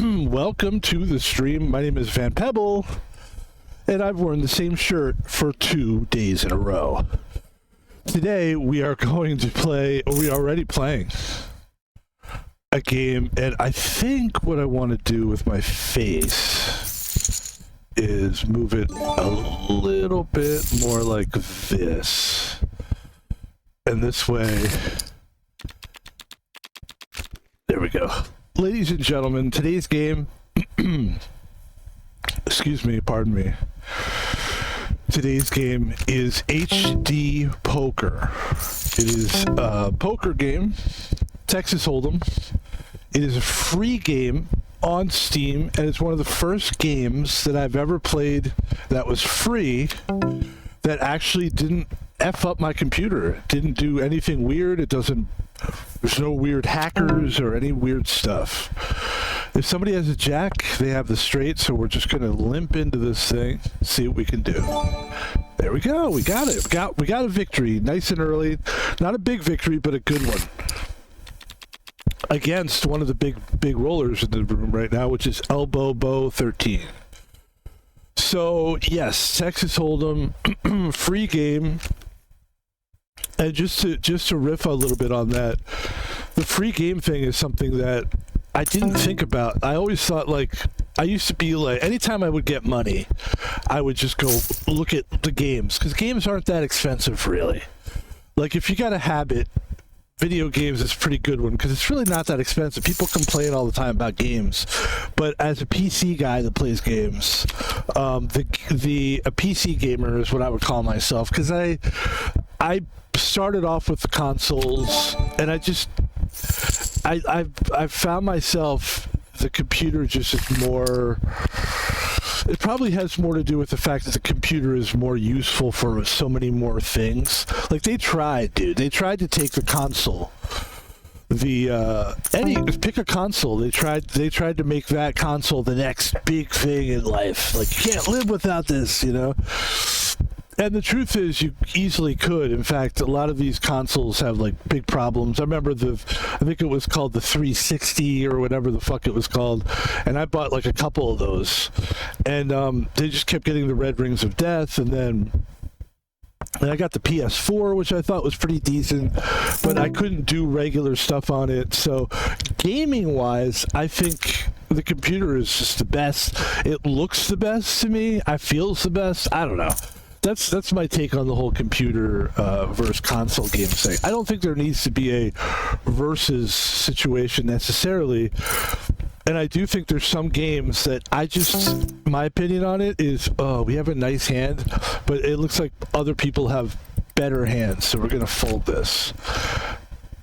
Welcome to the stream. My name is Van Pebble, and I've worn the same shirt for 2 days in a row. Today, we are going to play, or we are already playing, a game, and I think what I want to do with my face is move it a little bit more like this. And this way, there we go. Ladies and gentlemen, today's game, excuse me, pardon me. Today's game is HD Poker. It is a poker game, Texas Hold'em. It is a free game on Steam, and it's one of the first games that I've ever played that was free that actually didn't F up my computer. It didn't do anything weird. There's no weird hackers or any weird stuff. If somebody has a jack, they have the straight, so we're just going to limp into this thing, see what we can do. There we go. We got it. We got a victory, nice and early. Not a big victory, but a good one. Against one of the big rollers in the room right now, which is Elbow Bow 13. So, yes, Texas Hold'em, free game. And just to riff a little bit on that, the free game thing is something that I didn't think about. I always thought, like, I used to be like, anytime I would get money, I would just go look at the games, because games aren't that expensive, really. Like, if you got a habit, video games is a pretty good one, because it's really not that expensive. People complain all the time about games, but as a PC guy that plays games, a PC gamer is what I would call myself, because I started off with the consoles, and I found myself, the computer just is more, it probably has more to do with the fact that the computer is more useful for so many more things. Like, they tried to take the console, pick a console. They tried to make that console the next big thing in life. Like, you can't live without this, you know? And the truth is, you easily could. In fact, a lot of these consoles have, like, big problems. I remember I think it was called the 360 or whatever the fuck it was called, and I bought, like, a couple of those. And they just kept getting the red rings of death, and I got the PS4, which I thought was pretty decent, but I couldn't do regular stuff on it. So, gaming-wise, I think the computer is just the best. It looks the best to me. I feels the best. I don't know. That's my take on the whole computer versus console game thing. I don't think there needs to be a versus situation necessarily, and I do think there's some games that my opinion on it is, we have a nice hand, but it looks like other people have better hands, so we're gonna fold this.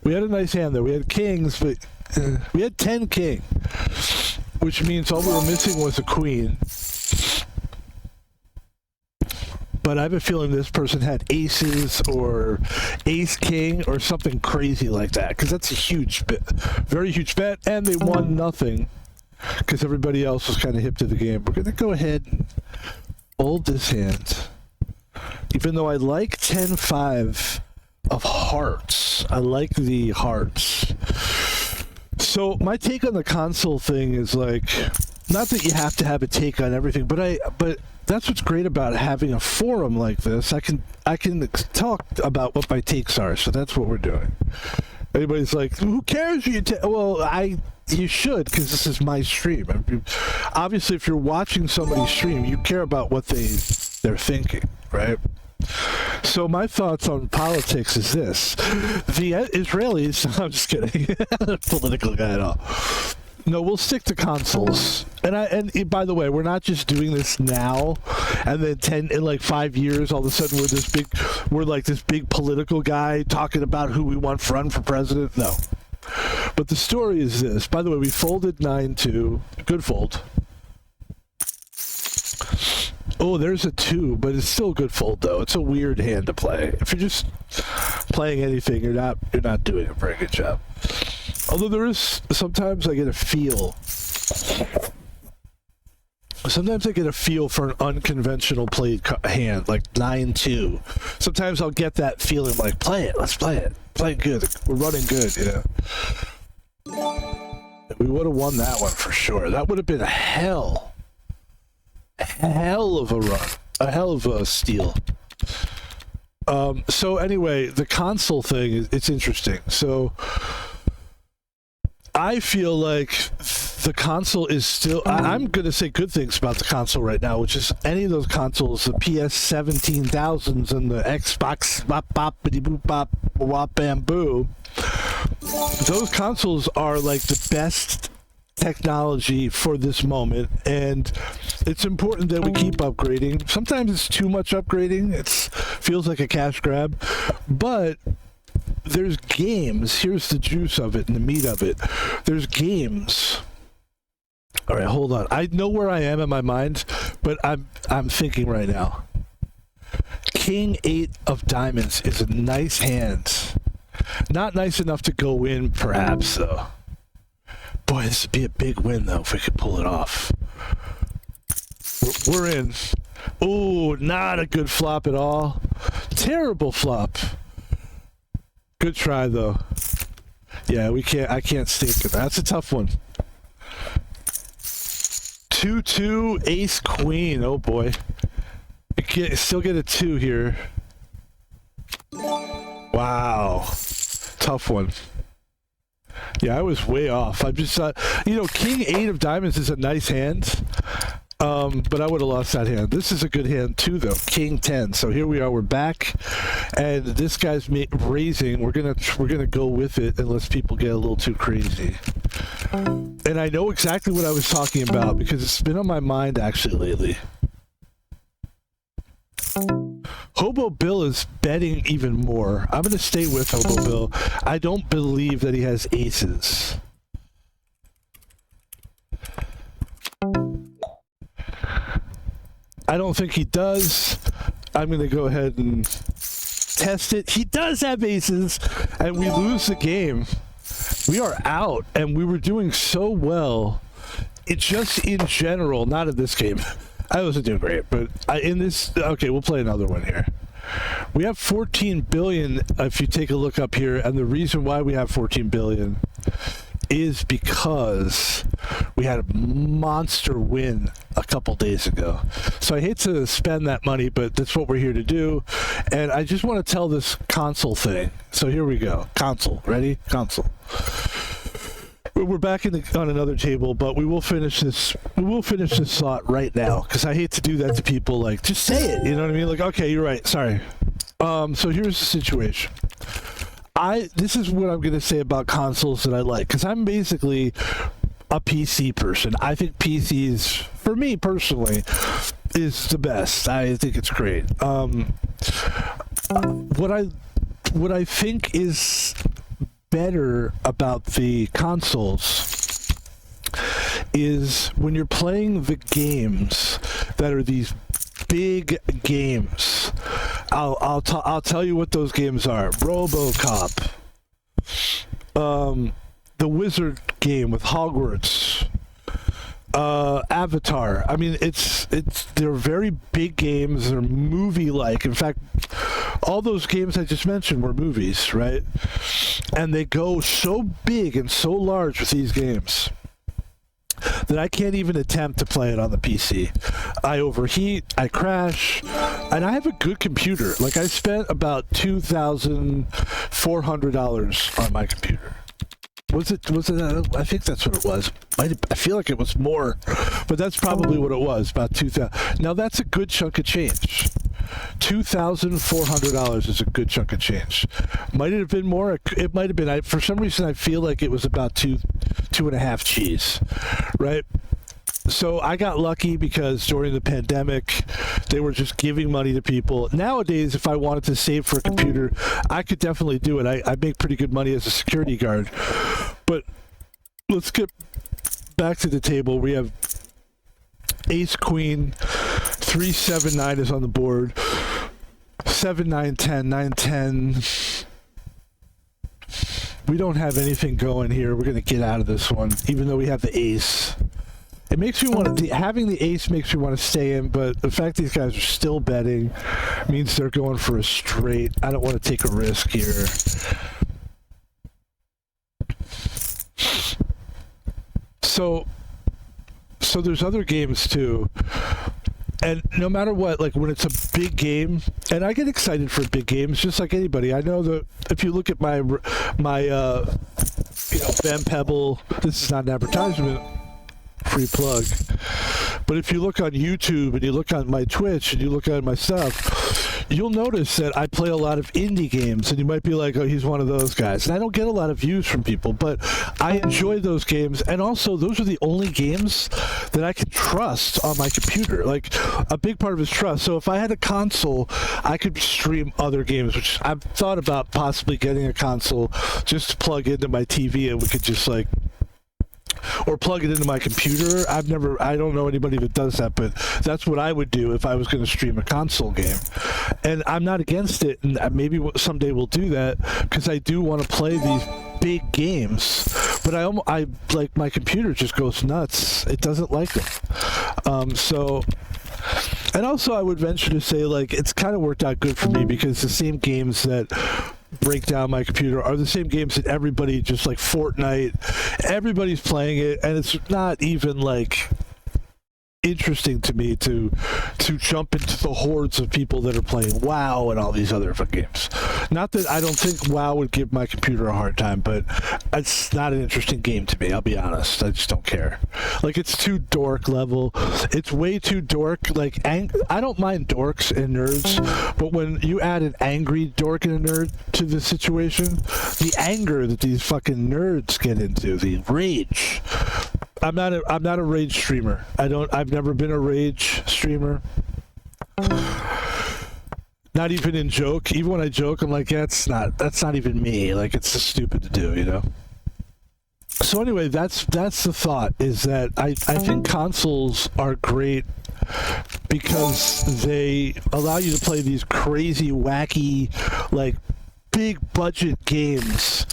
We had a nice hand there. We had kings, but we had 10 king, which means all we were missing was a queen. But I have a feeling this person had aces or ace king or something crazy like that, because that's a huge bet, very huge bet, and they won nothing because everybody else was kind of hip to the game. We're going to go ahead and fold this hand. Even though I like 10-5 of hearts. I like the hearts. So my take on the console thing is, like, not that you have to have a take on everything, but that's what's great about having a forum like this. I can talk about what my takes are, so that's what we're doing. Anybody's like, who cares? You should, because this is my stream. Obviously, if you're watching somebody's stream, you care about what they're thinking, right? So my thoughts on politics is this: the Israelis. I'm just kidding. Political guy at all. No, we'll stick to consoles. And by the way, we're not just doing this now, and then in 5 years, all of a sudden we're like this big political guy talking about who we want to run for president. No. But the story is this. By the way, we folded 9-2. Good fold. Oh, there's a 2, but it's still a good fold, though. It's a weird hand to play. If you're just playing anything, you're not doing a very good job. Although sometimes I get a feel. Sometimes I get a feel for an unconventional played hand, like 9-2. Sometimes I'll get that feeling, like, play it, let's play it. Play good. We're running good, you know. We would have won that one for sure. That would have been a hell of a run. A hell of a steal. So anyway, the console thing, it's interesting. So I feel like the console is still... I'm going to say good things about the console right now, which is any of those consoles, the PS 17,000s and the Xbox bop bop biddy boop bop wop bam boo. Those consoles are like the best technology for this moment, and it's important that we keep upgrading. Sometimes it's too much upgrading. It feels like a cash grab, but there's games. Here's the juice of it and the meat of it. There's games. All right, hold on. I know where I am in my mind, but I'm thinking right now. King 8 of diamonds is a nice hand. Not nice enough to go in, perhaps, though. Boy, this would be a big win, though, if we could pull it off. We're in. Ooh, not a good flop at all. Terrible flop. Good try, though. Yeah, I can't stake it. That's a tough one. 2-2, ace, queen. Oh, boy. You still get a 2 here. Wow. Tough one. Yeah, I was way off. I just thought, King 8 of diamonds is a nice hand, but I would have lost that hand. This is a good hand too, though. King 10. So here we are. We're back, and this guy's raising. We're gonna go with it unless people get a little too crazy. And I know exactly what I was talking about because it's been on my mind actually lately. Hobo Bill is betting even more. I'm going to stay with Hobo Bill. I don't believe that he has aces. I don't think he does. I'm going to go ahead and test it. He does have aces, and we lose the game. We are out, and we were doing so well. It's just in general, not in this game. I wasn't doing great, but in this... Okay, we'll play another one here. We have 14 billion, if you take a look up here, and the reason why we have 14 billion is because we had a monster win a couple days ago. So I hate to spend that money, but that's what we're here to do. And I just want to tell this console thing. So here we go. Console. Ready? Console. We're back on another table, but we will finish this. We will finish this slot right now because I hate to do that to people. Like, just say it. You know what I mean? Like, okay, you're right. Sorry. So here's the situation. This is what I'm going to say about consoles that I like because I'm basically a PC person. I think PCs, for me personally, is the best. I think it's great. What I think is better about the consoles is when you're playing the games that are these big games. I'll tell you what those games are. RoboCop, the Wizard game with Hogwarts, Avatar. I mean, they're very big games. They're movie-like. In fact, all those games I just mentioned were movies, right? And they go so big and so large with these games that I can't even attempt to play it on the PC. I overheat, I crash, and I have a good computer. Like, I spent about $2,400 on my computer. Was it? I think that's what it was. I feel like it was more, but that's probably what it was. About 2,000. Now that's a good chunk of change. $2,400 is a good chunk of change. Might it have been more? It might have been. For some reason, I feel like it was about two and a half G's, right? So I got lucky because during the pandemic, they were just giving money to people. Nowadays, if I wanted to save for a computer, I could definitely do it. I make pretty good money as a security guard. But let's get back to the table. We have ace, queen, 3, 7, 9 is on the board. 7, 9, 10, 9, 10. We don't have anything going here. We're going to get out of this one, even though we have the ace. It makes me want to, having the ace makes me want to stay in, but the fact these guys are still betting means they're going for a straight. I don't want to take a risk here. so there's other games too. And no matter what, like when it's a big game, and I get excited for big games just like anybody. I know that if you look at my Pebble, this is not an advertisement, free plug. But if you look on YouTube and you look on my Twitch and you look at my stuff, you'll notice that I play a lot of indie games, and you might be like, oh, he's one of those guys. And I don't get a lot of views from people, but I enjoy those games. And also, those are the only games that I can trust on my computer. Like, a big part of it is trust. So if I had a console, I could stream other games, which I've thought about possibly getting a console just to plug into my TV, and we could just like, or plug it into my computer. I don't know anybody that does that, but that's what I would do if I was going to stream a console game. And I'm not against it, and maybe someday we'll do that, because I do want to play these big games, but I like, my computer just goes nuts. It doesn't like them. And also I would venture to say, like, it's kind of worked out good for me, because the same games that break down my computer are the same games that everybody, just like Fortnite, everybody's playing it, and it's not even like interesting to me to jump into the hordes of people that are playing WoW and all these other fun games. Not that I don't think WoW would give my computer a hard time, but it's not an interesting game to me, I'll be honest. I just don't care. Like, it's too dork level. It's way too dork. Like, I don't mind dorks and nerds, but when you add an angry dork and a nerd to the situation, the anger that these fucking nerds get into, the rage. I'm not a rage streamer. I've never been a rage streamer. Not even in joke. Even when I joke, I'm like, yeah, that's not even me. Like, it's just stupid to do, you know? So anyway, that's the thought, is that I think consoles are great because they allow you to play these crazy, wacky, like, big budget games.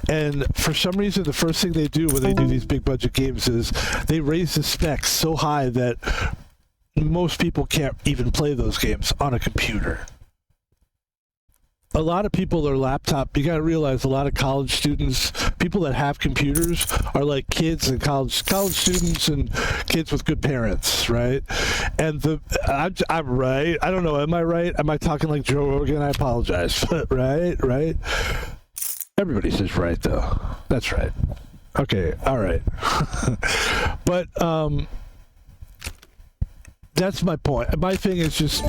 And for some reason, the first thing they do when they do these big budget games is they raise the specs so high that most people can't even play those games on a computer. A lot of people are laptop. You got to realize a lot of college students, people that have computers, are like kids and college students and kids with good parents, right? And I'm right. I don't know. Am I right? Am I talking like Joe Rogan? I apologize. Right. Everybody says right, though. That's right. Okay. All right. But that's my point. My thing is just.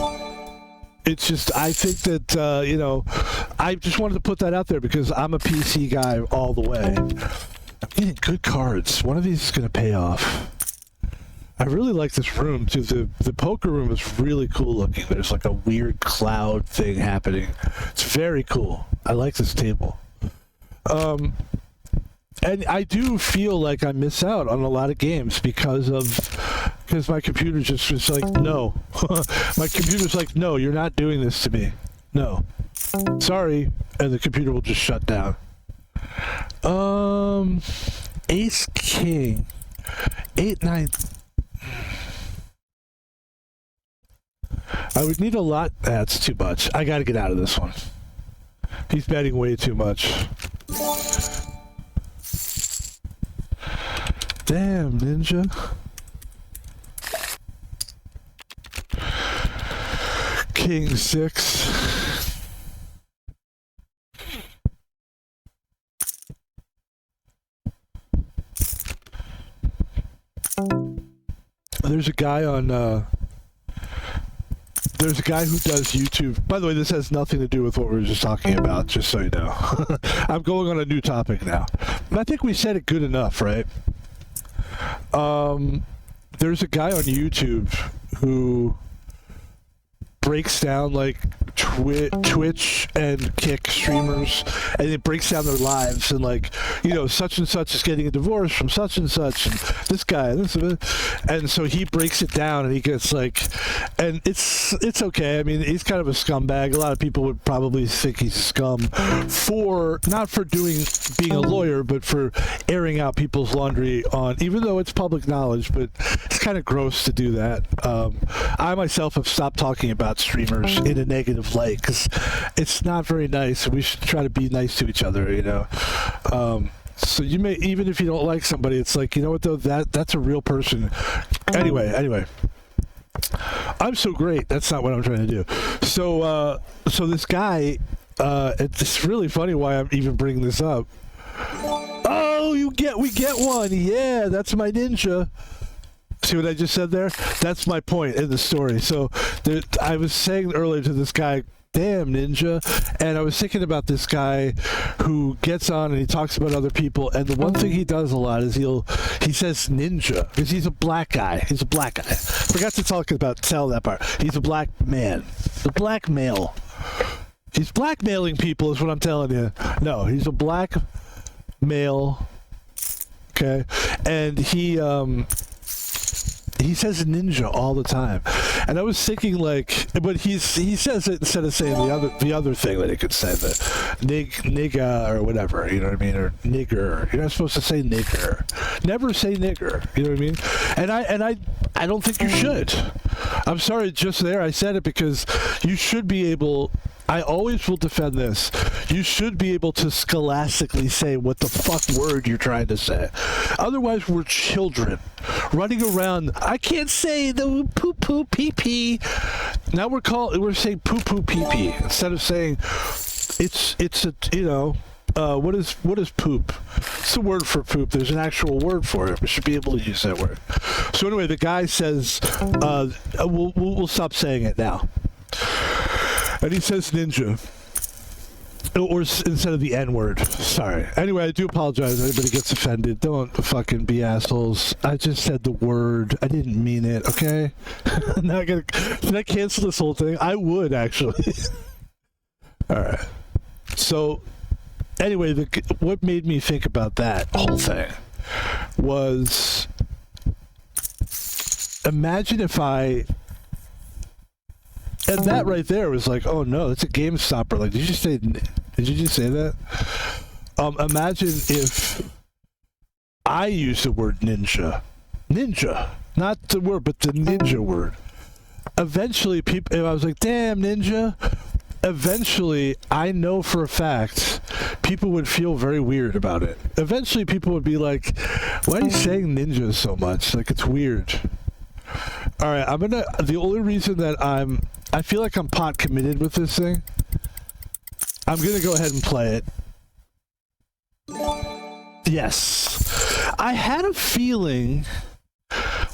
It's just, I think that, I just wanted to put that out there because I'm a PC guy all the way. I'm getting good cards. One of these is going to pay off. I really like this room, too. The poker room is really cool looking. There's like a weird cloud thing happening. It's very cool. I like this table. And I do feel like I miss out on a lot of games because my computer just was like, no. My computer's like, no, you're not doing this to me. No. Sorry. And the computer will just shut down. Ace King. 8-9. I would need a lot. That's too much. I gotta get out of this one. He's betting way too much. Damn, Ninja. King 6. There's a guy who does YouTube. By the way, this has nothing to do with what we were just talking about, just so you know. I'm going on a new topic now. But I think we said it good enough, right? There's a guy on YouTube who breaks down like Twitch and Kick streamers, and it breaks down their lives, and like, such and such is getting a divorce from such and such, and this guy, and so he breaks it down, and he gets like, and it's okay. I mean, he's kind of a scumbag. A lot of people would probably think he's scum for not for being a lawyer, but for airing out people's laundry on, even though it's public knowledge, but it's kind of gross to do that. I myself have stopped talking about streamers in a negative light because it's not very nice, and we should try to be nice to each other, So you may, even if you don't like somebody, it's like, you know what though, that's a real person. Anyway. I'm so great. That's not what I'm trying to do. So this guy, it's really funny why I'm even bringing this up. Oh, we get one. Yeah, that's my ninja. See what I just said there? That's my point in the story. So I was saying earlier to this guy, damn ninja, and I was thinking about this guy who gets on and he talks about other people, and the one thing he does a lot is he says ninja because he's a black guy. Forgot to tell that part. He's a black man, a black male. He's blackmailing people is what I'm telling you. No, he's a black male. Okay, and he says ninja all the time, and I was thinking like, but he says it instead of saying the other thing that he could say, the nigga or whatever, you know what I mean, or nigger. You're not supposed to say nigger. Never say nigger. You know what I mean? And I don't think you should. I'm sorry, just there I said it because you should be able. I always will defend this. You should be able to scholastically say what the fuck word you're trying to say. Otherwise, we're children running around. I can't say the poo poo pee pee. Now we're saying poo poo pee pee instead of saying it's a, you know, what is poop? It's the word for poop. There's an actual word for it. We should be able to use that word. So anyway, the guy says, we'll stop saying it now. And he says ninja. Or instead of the N-word. Sorry. Anyway, I do apologize. Anybody gets offended, don't fucking be assholes. I just said the word. I didn't mean it, okay? Now did I cancel this whole thing? I would, actually. Alright. So, anyway, what made me think about that whole thing was, imagine if I... And that right there was like, oh no, it's a game stopper. Like, did you just say that? Imagine if I use the word ninja. Ninja. Not the word, but the ninja word. Eventually, if I was like, damn, ninja. Eventually, I know for a fact, people would feel very weird about it. Eventually, people would be like, why are you saying ninja so much? Like, it's weird. All right, the only reason that I feel like I'm pot committed with this thing, I'm gonna go ahead and play it. Yes. I had a feeling,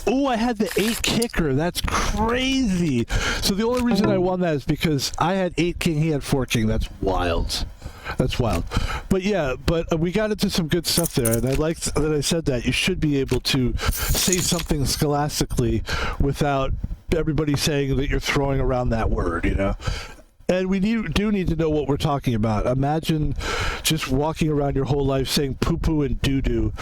I had the 8 kicker. That's crazy. So the only reason I won that is because I had 8 king, he had 4 king. That's wild. That's wild. But yeah, we got into some good stuff there, and I liked that I said that. You should be able to say something scholastically without everybody saying that you're throwing around that word, you know? And we do need to know what we're talking about. Imagine just walking around your whole life saying poo-poo and doo-doo.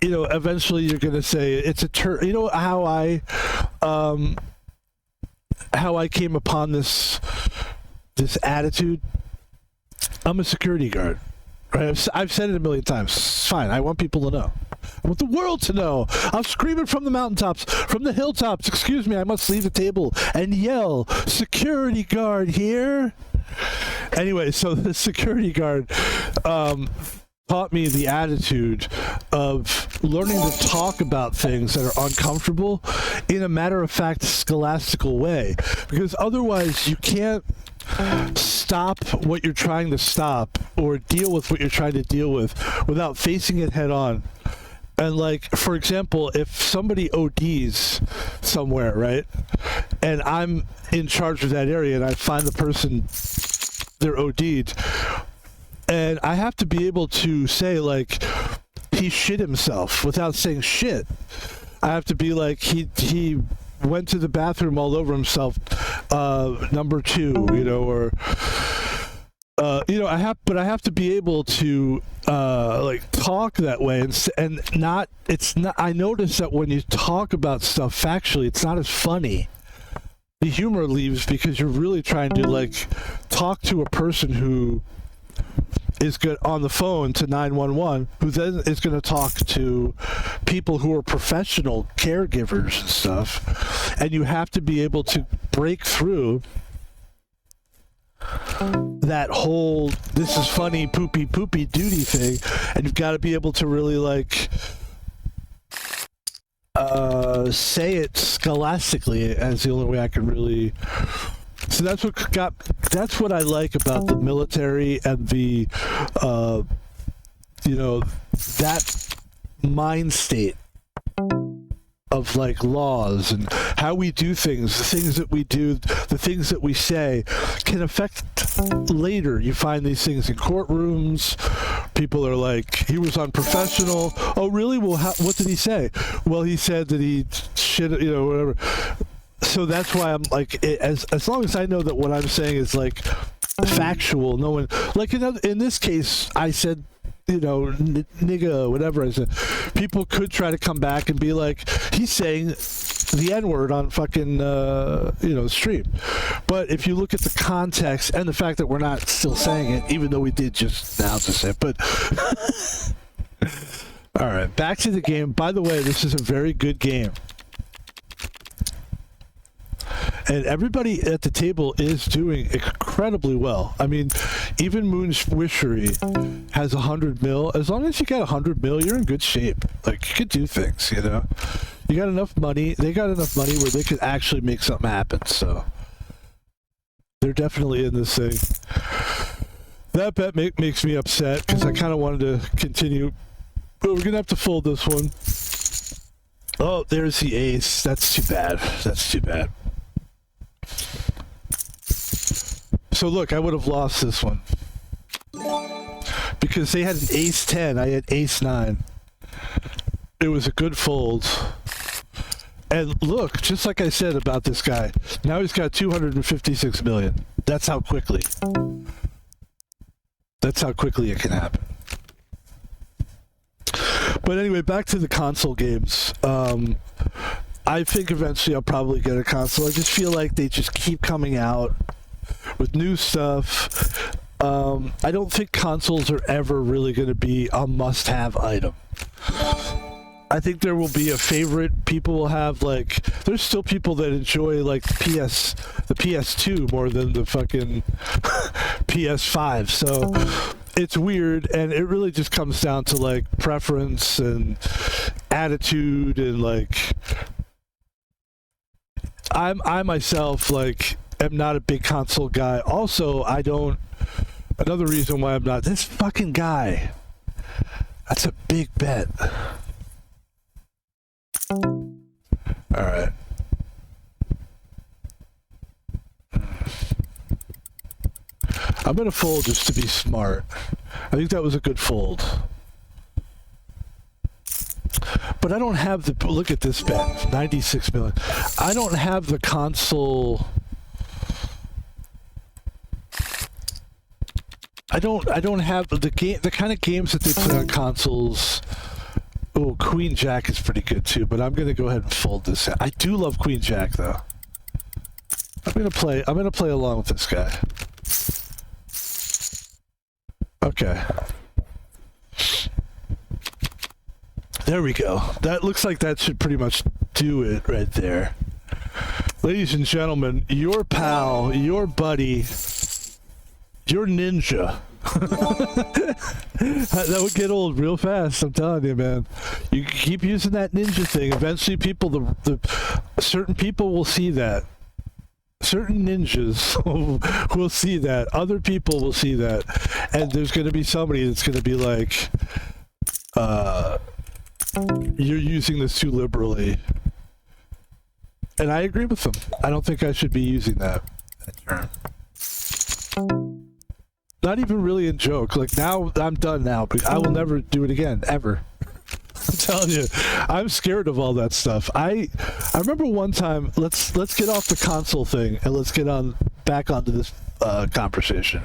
You know, eventually you're going to say it's a term. You know how I came upon this attitude? I'm a security guard, right? I've said it a million times. It's fine. I want people to know. I want the world to know. I'm screaming from the mountaintops, from the hilltops. Excuse me, I must leave the table and yell, security guard here. Anyway, so the security guard taught me the attitude of learning to talk about things that are uncomfortable in a matter-of-fact, scholastical way. Because otherwise, you can't stop what you're trying to stop or deal with what you're trying to deal with without facing it head on. And like, for example, if somebody ODs somewhere, right, and I'm in charge of that area and I find the person they're OD'd, and I have to be able to say, like, he shit himself without saying shit. I have to be like, he went to the bathroom all over himself, number 2, you know, or you know, I have to be able to like talk that way, and not, it's not, I notice that when you talk about stuff factually, it's not as funny. The humor leaves because you're really trying to like talk to a person who is good on the phone to 911, who then is going to talk to people who are professional caregivers and stuff, and you have to be able to break through that whole this is funny poopy duty thing, and you've got to be able to really like say it scholastically as the only way I can really. So that's what I like about the military and the that mind state of like laws and how we do things, the things that we do, the things that we say can affect later. You find these things in courtrooms. People are like, he was unprofessional. Oh, really? Well, what did he say? Well, he said that he shit, whatever. So that's why I'm like, as long as I know that what I'm saying is like factual, no one, like in this case, I said, nigga, whatever I said. People could try to come back and be like, he's saying the N-word on fucking, stream. But if you look at the context and the fact that we're not still saying it, even though we did just now to say it, but... All right, back to the game. By the way, this is a very good game. And everybody at the table is doing incredibly well. I mean, even Moon's Wishery has 100 mil. As long as you got 100 mil, you're in good shape. Like, you could do things, You got enough money. They got enough money where they could actually make something happen. So they're definitely in this thing. That bet makes me upset because I kind of wanted to continue. But we're going to have to fold this one. Oh, there's the ace. That's too bad. So look, I would have lost this one because they had an ace 10. I had ace 9. It was a good fold. And look, just like I said about this guy, now he's got 256 million. That's how quickly it can happen. But anyway, back to the console games. I think eventually I'll probably get a console. I just feel like they just keep coming out with new stuff. I don't think consoles are ever really going to be a must-have item. I think there will be a favorite. People will have like. There's still people that enjoy like the PS2 more than the fucking PS5. So it's weird, and it really just comes down to like preference and attitude and like. I myself like am not a big console guy. Also, I don't. Another reason why I'm not this fucking guy. That's a big bet. All right. I'm gonna fold just to be smart. I think that was a good fold. But I don't have the look at this bet, 96 million. I don't have the console. I don't have the kind of games that they play on consoles. Oh, Queen Jack is pretty good too, but I'm gonna go ahead and fold this. I do love Queen Jack though. I'm gonna play along with this guy. Okay. There we go. That looks like that should pretty much do it right there. Ladies and gentlemen, your pal, your buddy, your ninja. That would get old real fast, I'm telling you, man. You keep using that ninja thing. Eventually certain people will see that. Certain ninjas will see that. Other people will see that. And there's going to be somebody that's going to be like, you're using this too liberally. And I agree with them. I don't think I should be using that term. Not even really in joke. Like now, I'm done now, but I will never do it again, ever. I'm telling you, I'm scared of all that stuff. I remember one time. Let's get off the console thing and let's get back onto this conversation.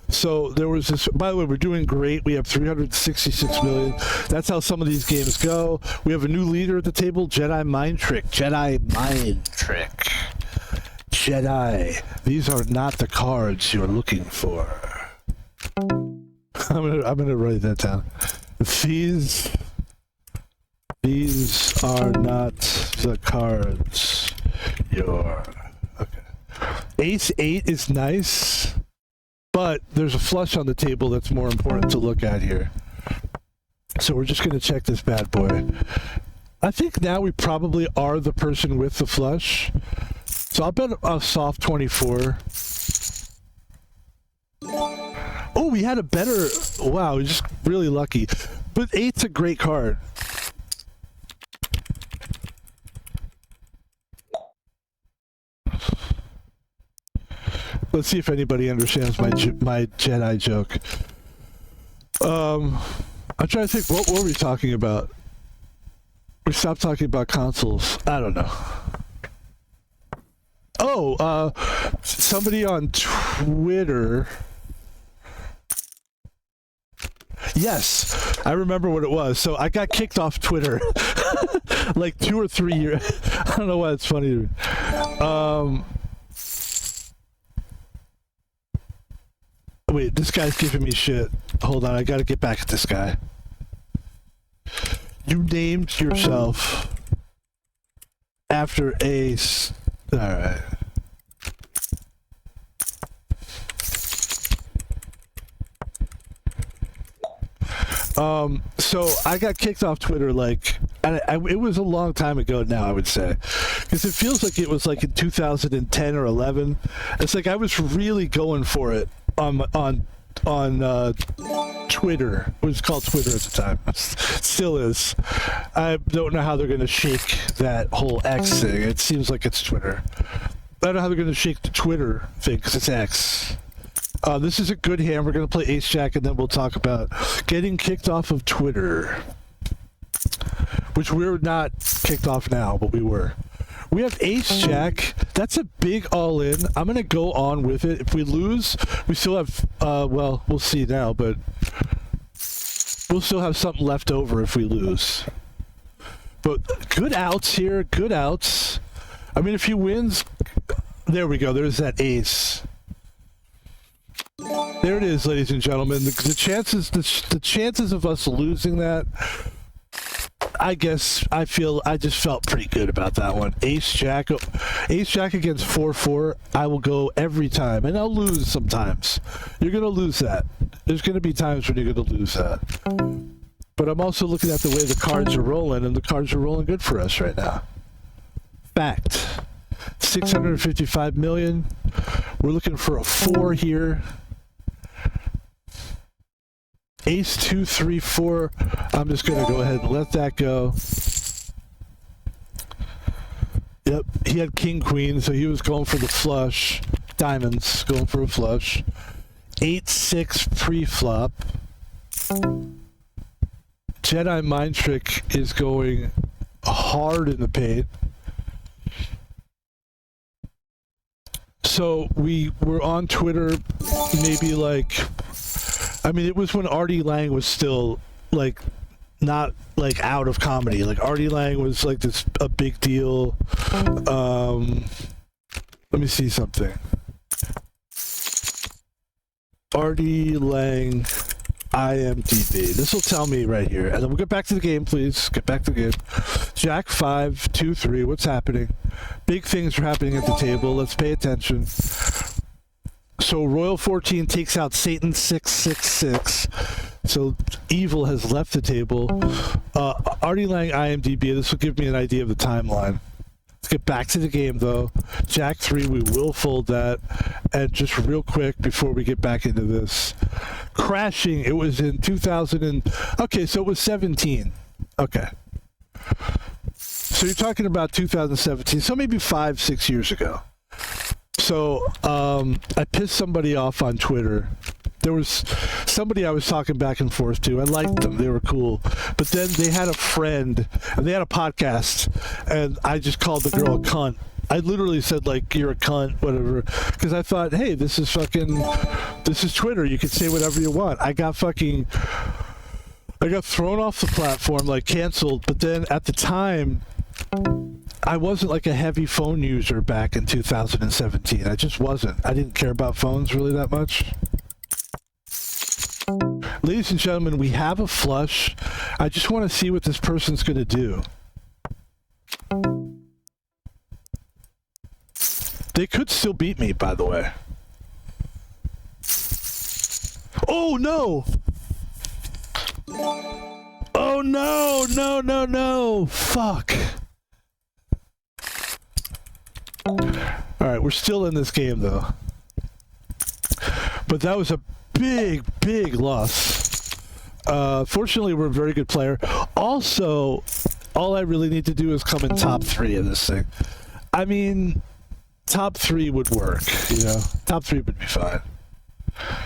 So there was this. By the way, we're doing great. We have 366 million. That's how some of these games go. We have a new leader at the table. Jedi Mind Trick. Jedi. These are not the cards you're looking for. I'm gonna write that down. These are not the cards you're. Okay. Ace 8 is nice. But there's a flush on the table that's more important to look at here. So we're just going to check this bad boy. I think now we probably are the person with the flush. So I'll bet a soft 24. Oh, we had a better... Wow, we're just really lucky. But 8's a great card. Let's see if anybody understands my Jedi joke. I'm trying to think, what were we talking about? We stopped talking about consoles. I don't know. Oh, somebody on Twitter... Yes, I remember what it was. So I got kicked off Twitter like 2 or 3 years. I don't know why it's funny to me. Wait, this guy's giving me shit. Hold on, I gotta get back at this guy. You named yourself after Ace. Alright. So I got kicked off Twitter like, it was a long time ago now, I would say. Because it feels like it was like in 2010 or 11. It's like I was really going for it on Twitter. It was called Twitter at the time. Still is. I don't know how they're going to shake that whole X thing. It seems like it's Twitter. I don't know how they're going to shake the Twitter thing because it's X. This is a good hand. We're going to play Ace Jack, and then we'll talk about getting kicked off of Twitter, which we're not kicked off now, but we were. We have Ace Jack. That's a big all-in. I'm going to go on with it. If we lose, we still have, well, we'll see now, but we'll still have something left over if we lose. But good outs here. Good outs. I mean, if he wins, there we go. There's that ace. There it is, ladies and gentlemen. The chances of us losing that, I guess I just felt pretty good about that one. Ace Jack against 4-4. I will go every time, and I'll lose sometimes. You're gonna lose that. There's gonna be times when you're gonna lose that. But I'm also looking at the way the cards are rolling, and the cards are rolling good for us right now. Fact. 655 million. We're looking for a 4 here. Ace 2, 3, 4. I'm just going to go ahead and let that go. Yep, he had king queen, so he was going for the flush. Diamonds, going for a flush. 8-6 pre-flop. Jedi Mind Trick is going hard in the paint. So we were on Twitter maybe like, I mean, it was when Artie Lang was still like not like out of comedy. Like Artie Lang was like a big deal. Let me see something. Artie Lang IMDb. This will tell me right here. And then we'll get back to the game, please. Get back to the game. Jack 5, 2, 3. What's happening? Big things are happening at the table. Let's pay attention. So Royal 14 takes out Satan 666. So evil has left the table. Artie Lang IMDb. This will give me an idea of the timeline. Let's get back to the game, though. Jack 3, we will fold that. And just real quick before we get back into this. Crashing, it was in 2000 and... Okay, so it was 17. Okay. So you're talking about 2017. So maybe 5-6 years ago. So I pissed somebody off on Twitter. There was somebody I was talking back and forth to. I liked them. They were cool. But then they had a friend, and they had a podcast, and I just called the girl a cunt. I literally said, like, you're a cunt, whatever. Because I thought, hey, this is Twitter. You can say whatever you want. I got thrown off the platform, like, canceled. But then at the time, I wasn't like a heavy phone user back in 2017. I just wasn't. I didn't care about phones really that much. Ladies and gentlemen, we have a flush. I just want to see what this person's going to do. They could still beat me, by the way. Oh no! Oh no! No! No! No! Fuck! Alright, we're still in this game though. But that was a big, big loss. Fortunately, we're a very good player. Also, all I really need to do is come in top 3 of this thing. I mean, top 3 would work, you know? Top 3 would be fine.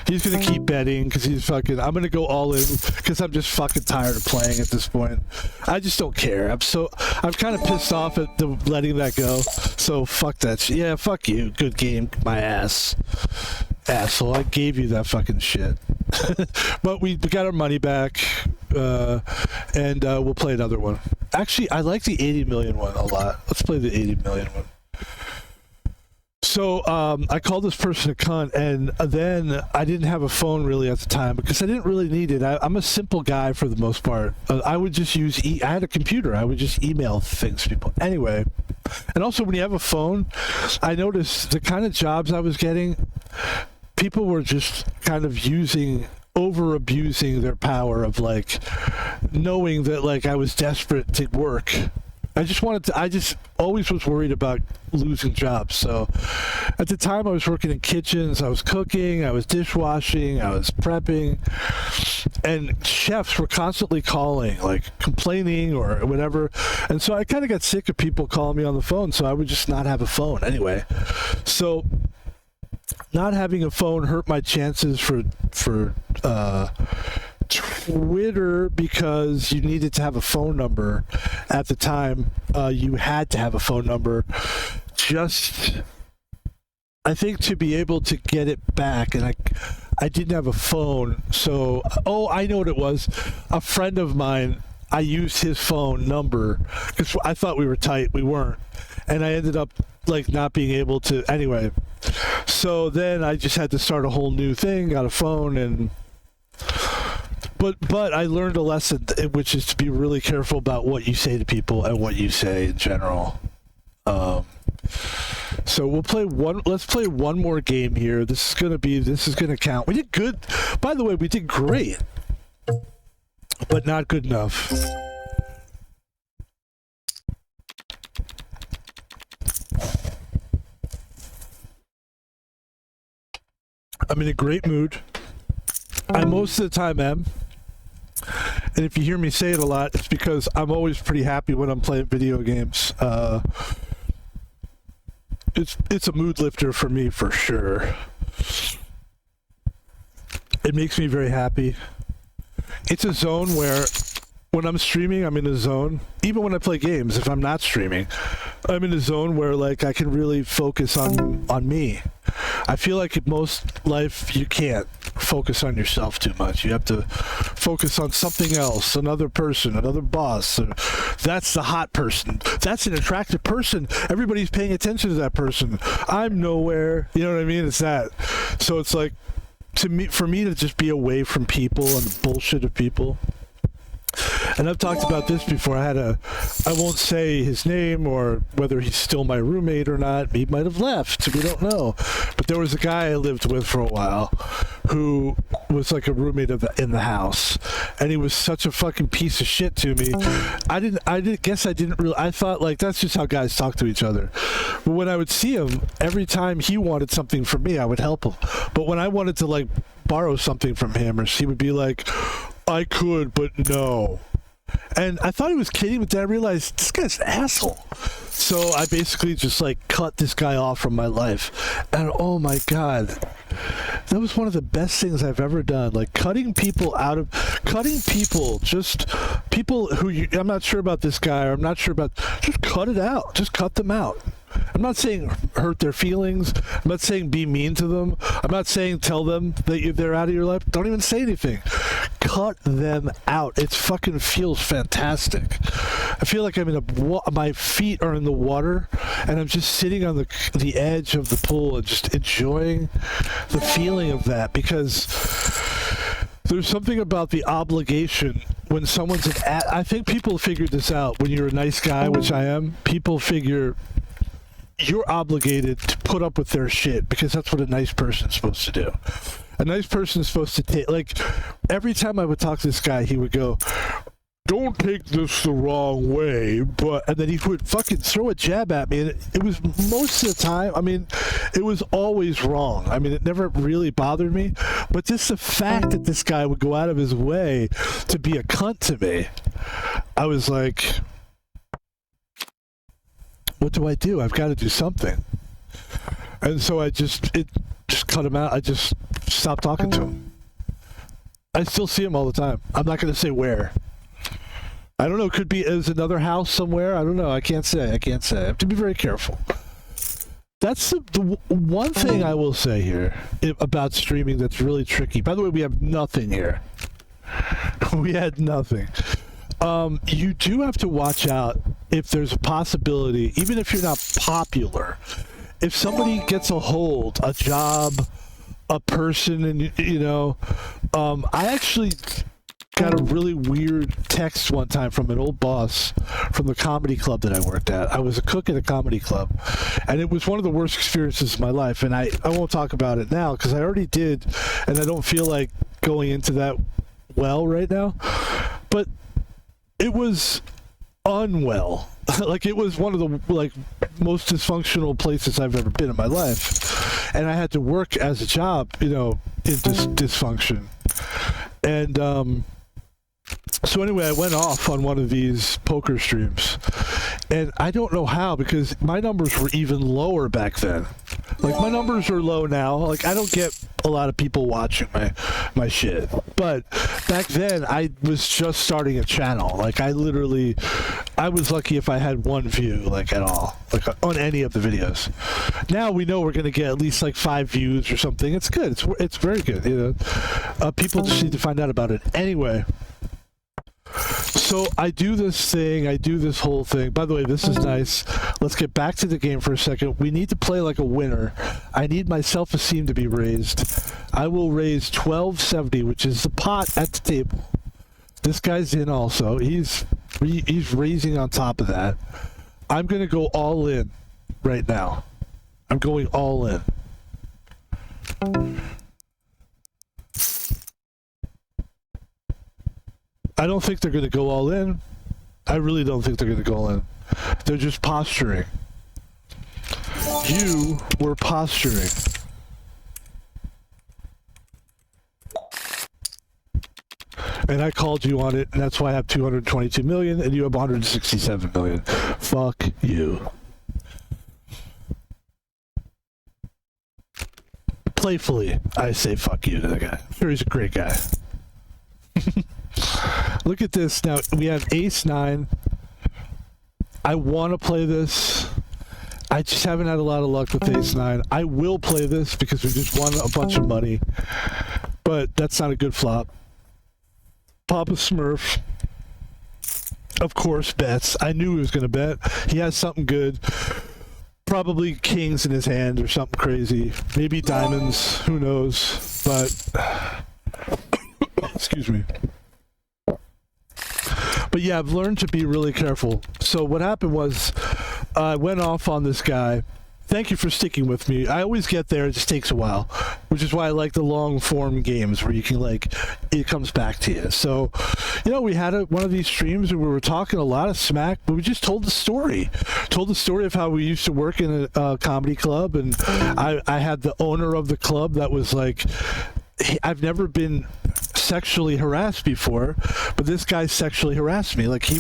He's gonna keep betting because he's fucking. I'm gonna go all in because I'm just fucking tired of playing at this point. I just don't care. I'm kind of pissed off at letting that go. So fuck that shit. Yeah, fuck you. Good game, my ass. Asshole, I gave you that fucking shit. But we got our money back, and we'll play another one. Actually, I like the 80 million one a lot. Let's play the 80 million one. So I called this person a cunt, and then I didn't have a phone really at the time because I didn't really need it. I'm a simple guy for the most part. I would just use I had a computer. I would just email things to people. Anyway, and also when you have a phone, I noticed the kind of jobs I was getting, people were just kind of over-abusing their power of, like, knowing that, like, I was desperate to work. I just always was worried about losing jobs. So at the time I was working in kitchens, I was cooking, I was dishwashing, I was prepping, and chefs were constantly calling, like complaining or whatever. And so I kind of got sick of people calling me on the phone, so I would just not have a phone anyway. So not having a phone hurt my chances for Twitter because you needed to have a phone number at the time. You had to have a phone number just, I think, to be able to get it back. And I didn't have a phone, so I know what it was. A friend of mine, I used his phone number because I thought we were tight. We weren't, and I ended up like not being able to anyway. So then I just had to start a whole new thing, got a phone, and But I learned a lesson, which is to be really careful about what you say to people and what you say in general. So we'll play one. Let's play one more game here. This is gonna count. We did good. By the way, we did great, but not good enough. I'm in a great mood. I most of the time am. And if you hear me say it a lot, it's because I'm always pretty happy when I'm playing video games. It's a mood lifter for me, for sure. It makes me very happy. It's a zone where when I'm streaming, I'm in a zone. Even when I play games, if I'm not streaming, I'm in a zone where like I can really focus on me. I feel like in most life you can't focus on yourself too much. You have to focus on something else, another person, another boss. That's the hot person. That's an attractive person. Everybody's paying attention to that person. I'm nowhere. You know what I mean? It's that. So it's like, for me to just be away from people and the bullshit of people. And I've talked about this before. I won't say his name or whether he's still my roommate or not. He might have left. We don't know. But there was a guy I lived with for a while who was like a roommate in the house. And he was such a fucking piece of shit to me. I thought like that's just how guys talk to each other. But when I would see him, every time he wanted something from me, I would help him. But when I wanted to like borrow something from him, or he would be like, I could, but no. And I thought he was kidding, but then I realized this guy's an asshole. So I basically just like cut this guy off from my life. And oh my God, that was one of the best things I've ever done. Like cutting people, just people who I'm not sure about this guy, or I'm not sure about, just cut it out. Just cut them out. I'm not saying hurt their feelings. I'm not saying be mean to them. I'm not saying tell them that they're out of your life. Don't even say anything. Cut them out. It fucking feels fantastic. I feel like I'm my feet are in the water, and I'm just sitting on the edge of the pool and just enjoying the feeling of that, because there's something about the obligation when someone's I think people figured this out. When you're a nice guy, which I am, people figure you're obligated to put up with their shit because that's what a nice person's supposed to do. A nice person is supposed to take, like, every time I would talk to this guy, he would go, don't take this the wrong way, and then he would fucking throw a jab at me, and it was most of the time, I mean, it was always wrong. I mean, it never really bothered me, but just the fact that this guy would go out of his way to be a cunt to me, I was like, what do I do? I've got to do something. And so it just cut him out. I just stopped talking to him. I still see him all the time. I'm not going to say where. I don't know. It could be as another house somewhere. I don't know. I can't say. I have to be very careful. That's the one thing I will say here about streaming that's really tricky. By the way, we have nothing here. We had nothing. You do have to watch out if there's a possibility, even if you're not popular, if somebody gets a hold, a job, a person, and I actually got a really weird text one time from an old boss from the comedy club that I worked at. I was a cook at a comedy club, and it was one of the worst experiences of my life, and I won't talk about it now because I already did, and I don't feel like going into that well right now, but it was unwell. Like, it was one of the most dysfunctional places I've ever been in my life, and I had to work as a job, in dysfunction. And so anyway, I went off on one of these poker streams, and I don't know how, because my numbers were even lower back then. Like, my numbers are low now. Like, I don't get a lot of people watching my shit. But back then, I was just starting a channel. Like, I was lucky if I had one view, like, at all, like, on any of the videos. Now we know we're going to get at least, like, 5 views or something. It's good. It's very good, People just need to find out about it. Anyway. So I do this thing, I do this whole thing. By the way, this is nice. Let's get back to the game for a second. We need to play like a winner. I need my self-esteem to be raised. I will raise 1270, which is the pot at the table. This guy's in also. He's raising on top of that. I'm going to go all in right now. I'm going all in. I don't think they're going to go all in. I really don't think they're going to go all in. They're just posturing. You were posturing. And I called you on it, and that's why I have 222 million, and you have 167 million. Fuck you. Playfully, I say fuck you to the guy. Sure, he's a great guy. Look at this. Now, we have ace-9. I want to play this. I just haven't had a lot of luck with ace-9. I will play this because we just won a bunch of money. But that's not a good flop. Papa Smurf, of course, bets. I knew he was going to bet. He has something good. Probably kings in his hand or something crazy. Maybe diamonds. Who knows? But... excuse me. But yeah, I've learned to be really careful. So what happened was, I went off on this guy. Thank you for sticking with me. I always get there, it just takes a while, which is why I like the long form games where you can, like, it comes back to you. So, we had one of these streams and we were talking a lot of smack, but we just told the story. Told the story of how we used to work in a comedy club, and I had the owner of the club that was like, I've never been sexually harassed before, but this guy sexually harassed me. Like, he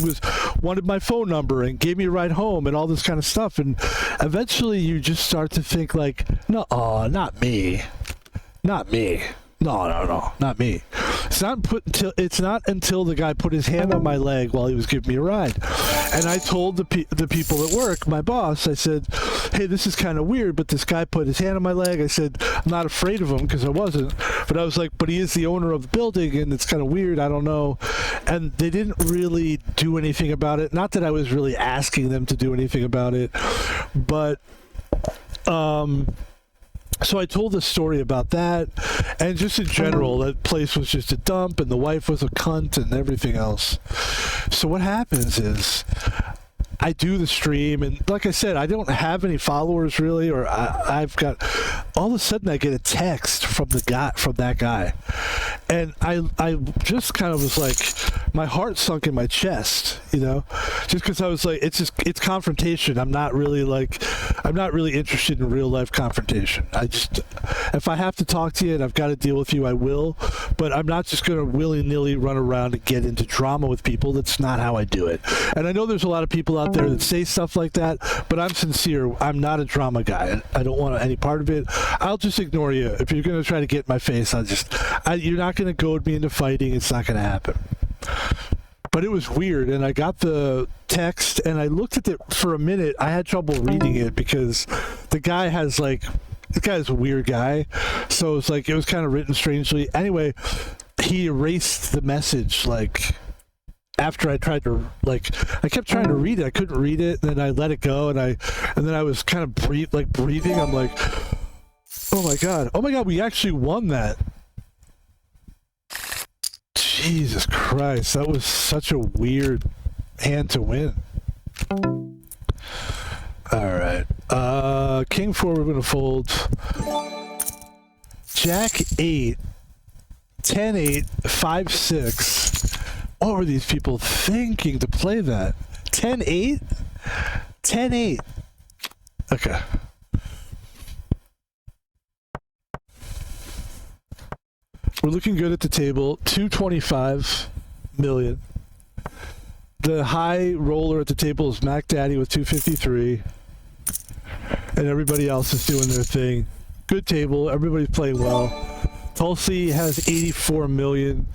wanted my phone number and gave me a ride home and all this kind of stuff. And eventually you just start to think like, no, not me. Not me. No, not me. It's not until the guy put his hand on my leg while he was giving me a ride. And I told the people at work, my boss, I said, hey, this is kind of weird, but this guy put his hand on my leg. I said, I'm not afraid of him, because I wasn't. But I was like, but he is the owner of the building, and it's kind of weird. I don't know. And they didn't really do anything about it. Not that I was really asking them to do anything about it. But, so I told a story about that, and just in general, that place was just a dump, and the wife was a cunt, and everything else. So what happens is, I do the stream, and like I said, I don't have any followers really, or I've got. All of a sudden, I get a text from that guy, and I just kind of was like, my heart sunk in my chest, just because I was like, it's confrontation. I'm not really interested in real life confrontation. If I have to talk to you and I've got to deal with you, I will, but I'm not just going to willy-nilly run around and get into drama with people. That's not how I do it. And I know there's a lot of people out there that say stuff like that, but I'm sincere. I'm not a drama guy. I don't want any part of it. I'll just ignore you. If you're going to try to get in my face, you're not going to goad me into fighting. It's not going to happen. But it was weird, and I got the text, and I looked at it for a minute. I had trouble reading it because the guy has this guy's a weird guy, so it's like it was kind of written strangely. Anyway, he erased the message after I tried to I kept trying to read it. I couldn't read it, and then I let it go, and then I was kind of breathing. I'm like, oh my god, we actually won that. Jesus Christ, that was such a weird hand to win. Alright. King 4, we're going to fold. Jack 8. 10-8. 5-6. What were these people thinking to play that? 10-8? 10-8. Okay. We're looking good at the table. 225 million. The high roller at the table is Mac Daddy with 253. And everybody else is doing their thing. Good table. Everybody's playing well. Tulsi has 84 million,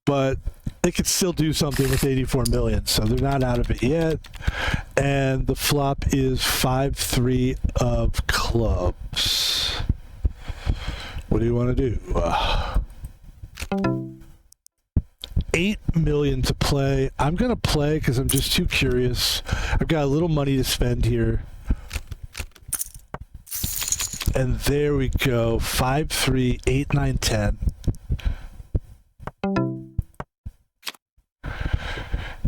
but they could still do something with 84 million, so they're not out of it yet. And the flop is 5-3 of clubs. What do you want to do? 8 million to play. I'm gonna play because I'm just too curious. I've got a little money to spend here. And there we go. 5-3, 8, 9, 10.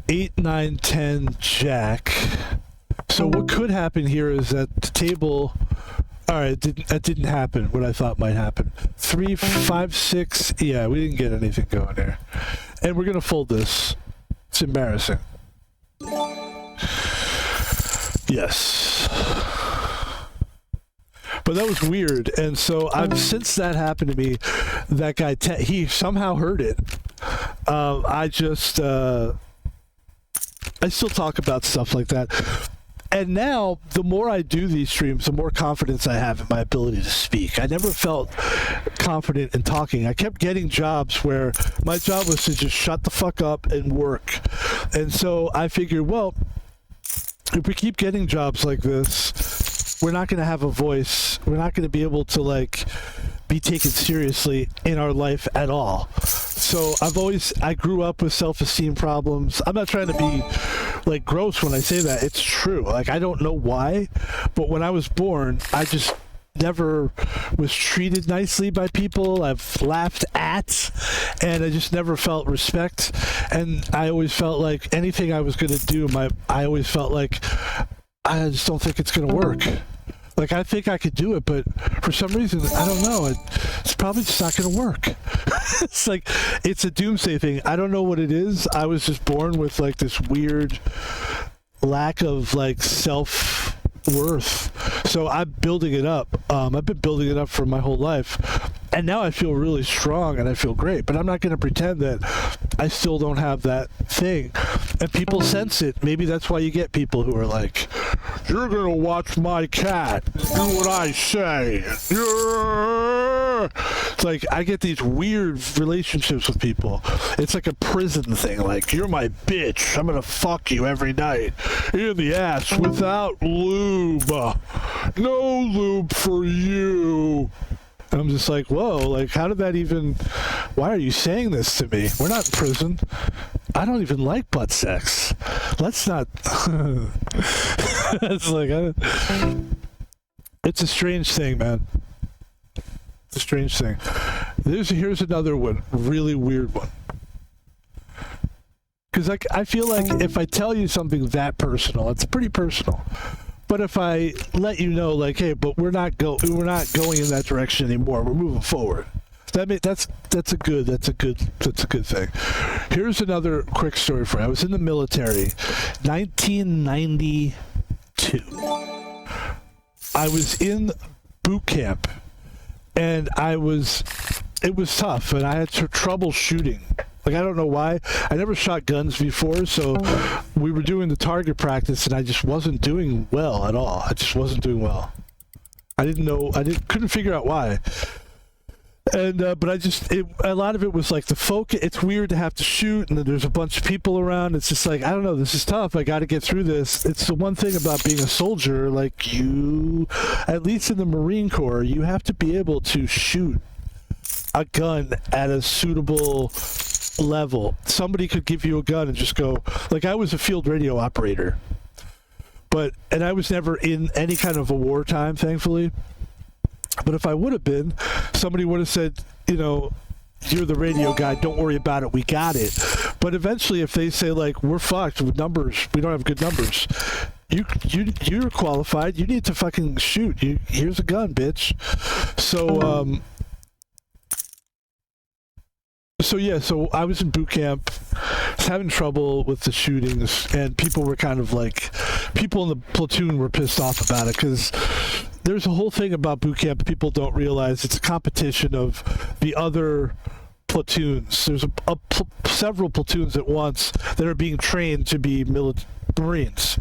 8, 9, 10, Jack. So what could happen here is that the table. All right, that didn't happen. What I thought might happen. 3, 5, 6. Yeah, we didn't get anything going there. And we're gonna fold this. It's embarrassing. Yes. But that was weird, and so since that happened to me, that guy he somehow heard it. I still talk about stuff like that. And now, the more I do these streams, the more confidence I have in my ability to speak. I never felt confident in talking. I kept getting jobs where my job was to just shut the fuck up and work. And so I figured, well, if we keep getting jobs like this, we're not going to have a voice. We're not going to be able to, be taken seriously in our life at all. So I grew up with self-esteem problems. I'm not trying to be gross when I say that. It's true. I don't know why, but when I was born, I just never was treated nicely by people. I've laughed at, and I just never felt respect. And I always felt like anything I was going to do, I always felt like I just don't think it's going to work. I think I could do it, but for some reason, I don't know. It's probably just not going to work. It's a doomsday thing. I don't know what it is. I was just born with this weird lack of self-worth. So I'm building it up. I've been building it up for my whole life. And now I feel really strong and I feel great. But I'm not going to pretend that I still don't have that thing. And people sense it. Maybe that's why you get people who are like, you're going to watch my cat. Do what I say. Yeah. It's I get these weird relationships with people. It's like a prison thing. You're my bitch. I'm going to fuck you every night. In the ass without lube. No lube for you. And I'm just whoa, how did that even... Why are you saying this to me? We're not in prison. I don't even like butt sex. Let's not... It's it's a strange thing, man. It's a strange thing. Here's another one. Really weird one. Because I feel like if I tell you something that personal, it's pretty personal. But if I let you know, like, hey, but we're not going in that direction anymore. We're moving forward. That's a good thing. Here's another quick story for you. I was in the military, 1992. I was in boot camp, and it was tough, and I had trouble shooting. Like, I don't know why. I never shot guns before, so we were doing the target practice, and I just wasn't doing well at all. I just wasn't doing well. Couldn't figure out why. And but a lot of it was like the focus. It's weird to have to shoot, and then there's a bunch of people around. It's just like, I don't know, this is tough. I got to get through this. It's the one thing about being a soldier, like you, at least in the Marine Corps, you have to be able to shoot a gun at a suitable level. Somebody could give you a gun and just go, like, I was a field radio operator, and I was never in any kind of a wartime, thankfully. But if I would have been, somebody would have said, you're the radio guy, don't worry about it, we got it. But eventually, if they say, like, we're fucked with numbers, we don't have good numbers, you're qualified, you need to fucking shoot. Here's a gun, bitch. So so I was in boot camp, was having trouble with the shootings, and people were kind of like, people in the platoon were pissed off about it, because there's a whole thing about boot camp people don't realize. It's a competition of the other platoons. There's several platoons at once that are being trained to be Marines.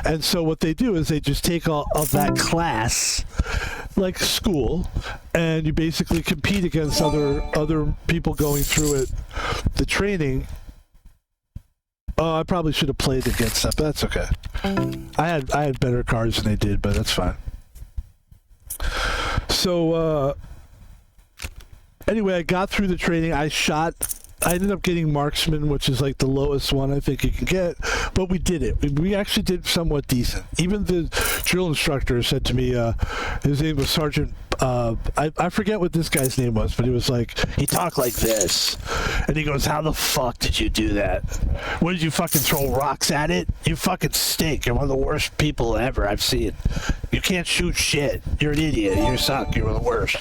And so what they do is they just take all of that class, like school, and you basically compete against other people going through it, the training. Oh, I probably should have played against that, but that's okay. I had better cards than they did, but that's fine. So anyway, I got through the training. I ended up getting marksman, which is like the lowest one I think you can get, but we did it. We actually did somewhat decent. Even the drill instructor said to me, his name was Sergeant, I forget what this guy's name was, but he was like, he talked like this, and he goes, how the fuck did you do that? What, did you fucking throw rocks at it? You fucking stink. You're one of the worst people ever I've seen. You can't shoot shit. You're an idiot. You suck. You're the worst.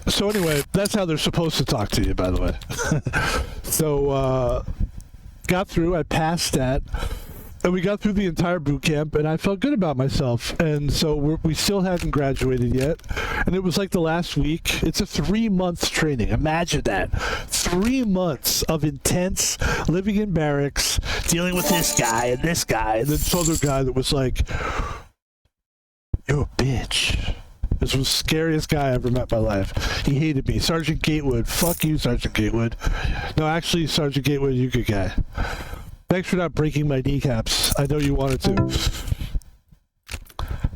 So anyway, that's how they're supposed to talk to you, by the way. So got through, I passed that, and we got through the entire boot camp, and I felt good about myself. And so we still hadn't graduated yet, and it was like the last week. It's a 3-month training. Imagine that. 3 months of intense living in barracks, dealing with this guy and this other guy that was like, you're a bitch. This was the scariest guy I ever met in my life. He hated me. Sergeant Gatewood. Fuck you, Sergeant Gatewood. No, actually, Sergeant Gatewood, you're a good guy. Thanks for not breaking my kneecaps. I know you wanted to.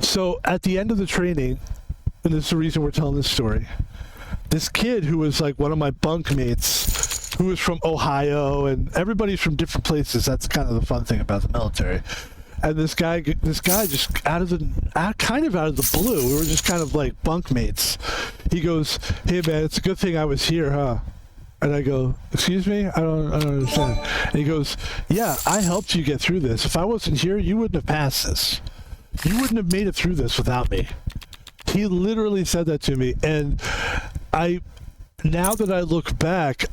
So, at the end of the training, and this is the reason we're telling this story, this kid who was like one of my bunk mates, who was from Ohio, and everybody's from different places. That's kind of the fun thing about the military. And this guy just kind of out of the blue, we were just kind of like bunk mates. He goes, hey man, it's a good thing I was here, huh? And I go, excuse me? I don't understand. And he goes, yeah, I helped you get through this. If I wasn't here, you wouldn't have passed this. You wouldn't have made it through this without me. He literally said that to me. And now that I look back,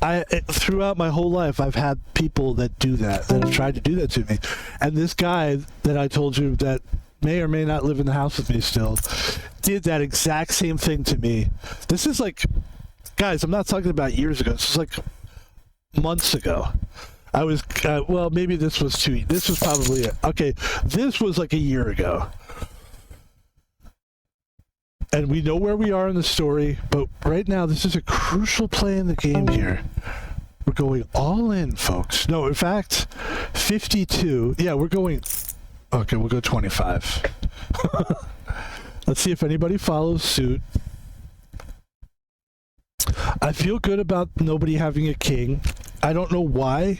throughout my whole life, I've had people that do that have tried to do that to me. And this guy that I told you that may or may not live in the house with me still, did that exact same thing to me. This is like, guys, I'm not talking about years ago. This is like months ago. I was, well, maybe this was this was probably, okay, this was like a year ago. And we know where we are in the story, but right now, this is a crucial play in the game here. We're going all in, folks. No, in fact, 52. Yeah, we're going... Okay, we'll go 25. Let's see if anybody follows suit. I feel good about nobody having a king. I don't know why.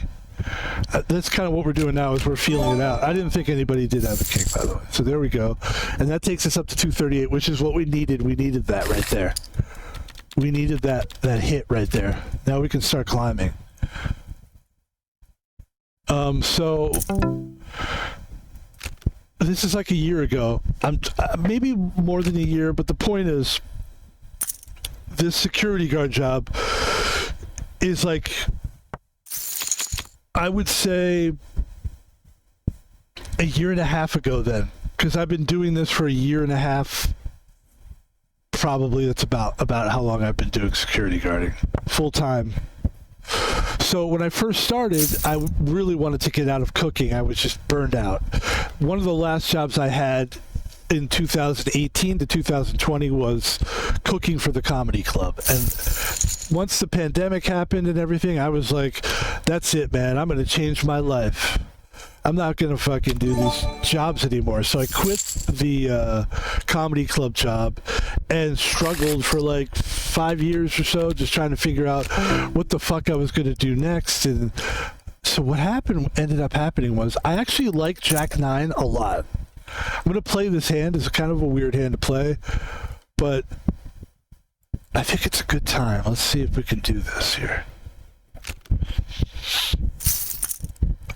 That's kind of what we're doing now, is we're feeling it out. I didn't think anybody did have a king, by the way. So there we go. And that takes us up to 238, which is what we needed. We needed that right there. We needed that hit right there. Now we can start climbing. So this is like a year ago. I'm maybe more than a year, but the point is, this security guard job is like, I would say, a year and a half ago then, because I've been doing this for a year and a half. Probably that's about how long I've been doing security guarding full time. So when I first started, I really wanted to get out of cooking. I was just burned out. One of the last jobs I had in 2018 to 2020 was cooking for the comedy club. And once the pandemic happened and everything, I was like, that's it, man. I'm going to change my life. I'm not going to fucking do these jobs anymore. So I quit the comedy club job and struggled for like 5 years or so, just trying to figure out what the fuck I was going to do next. And so what ended up happening was I actually like Jack 9 a lot. I'm going to play this hand. It's kind of a weird hand to play, but I think it's a good time. Let's see if we can do this here.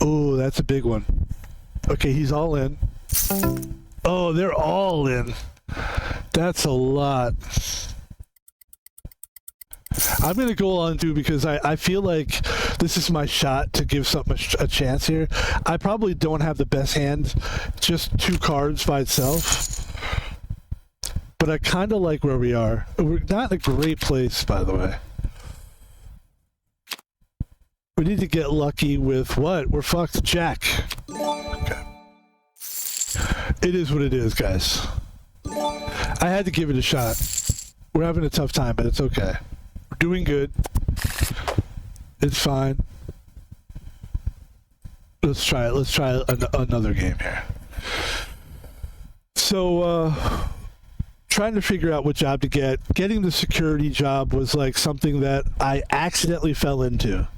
Oh, that's a big one. Okay, he's all in. Oh, they're all in. That's a lot. I'm going to go on too because I feel like this is my shot to give something a chance here. I probably don't have the best hand, just 2 cards by itself. But I kind of like where we are. We're not in a great place, by the way. We need to get lucky with what? We're fucked. Jack. Okay. It is what it is, guys. I had to give it a shot. We're having a tough time, but it's okay. We're doing good. It's fine. Let's try it. Let's try another game here. So, trying to figure out what job to get. Getting the security job was like something that I accidentally fell into.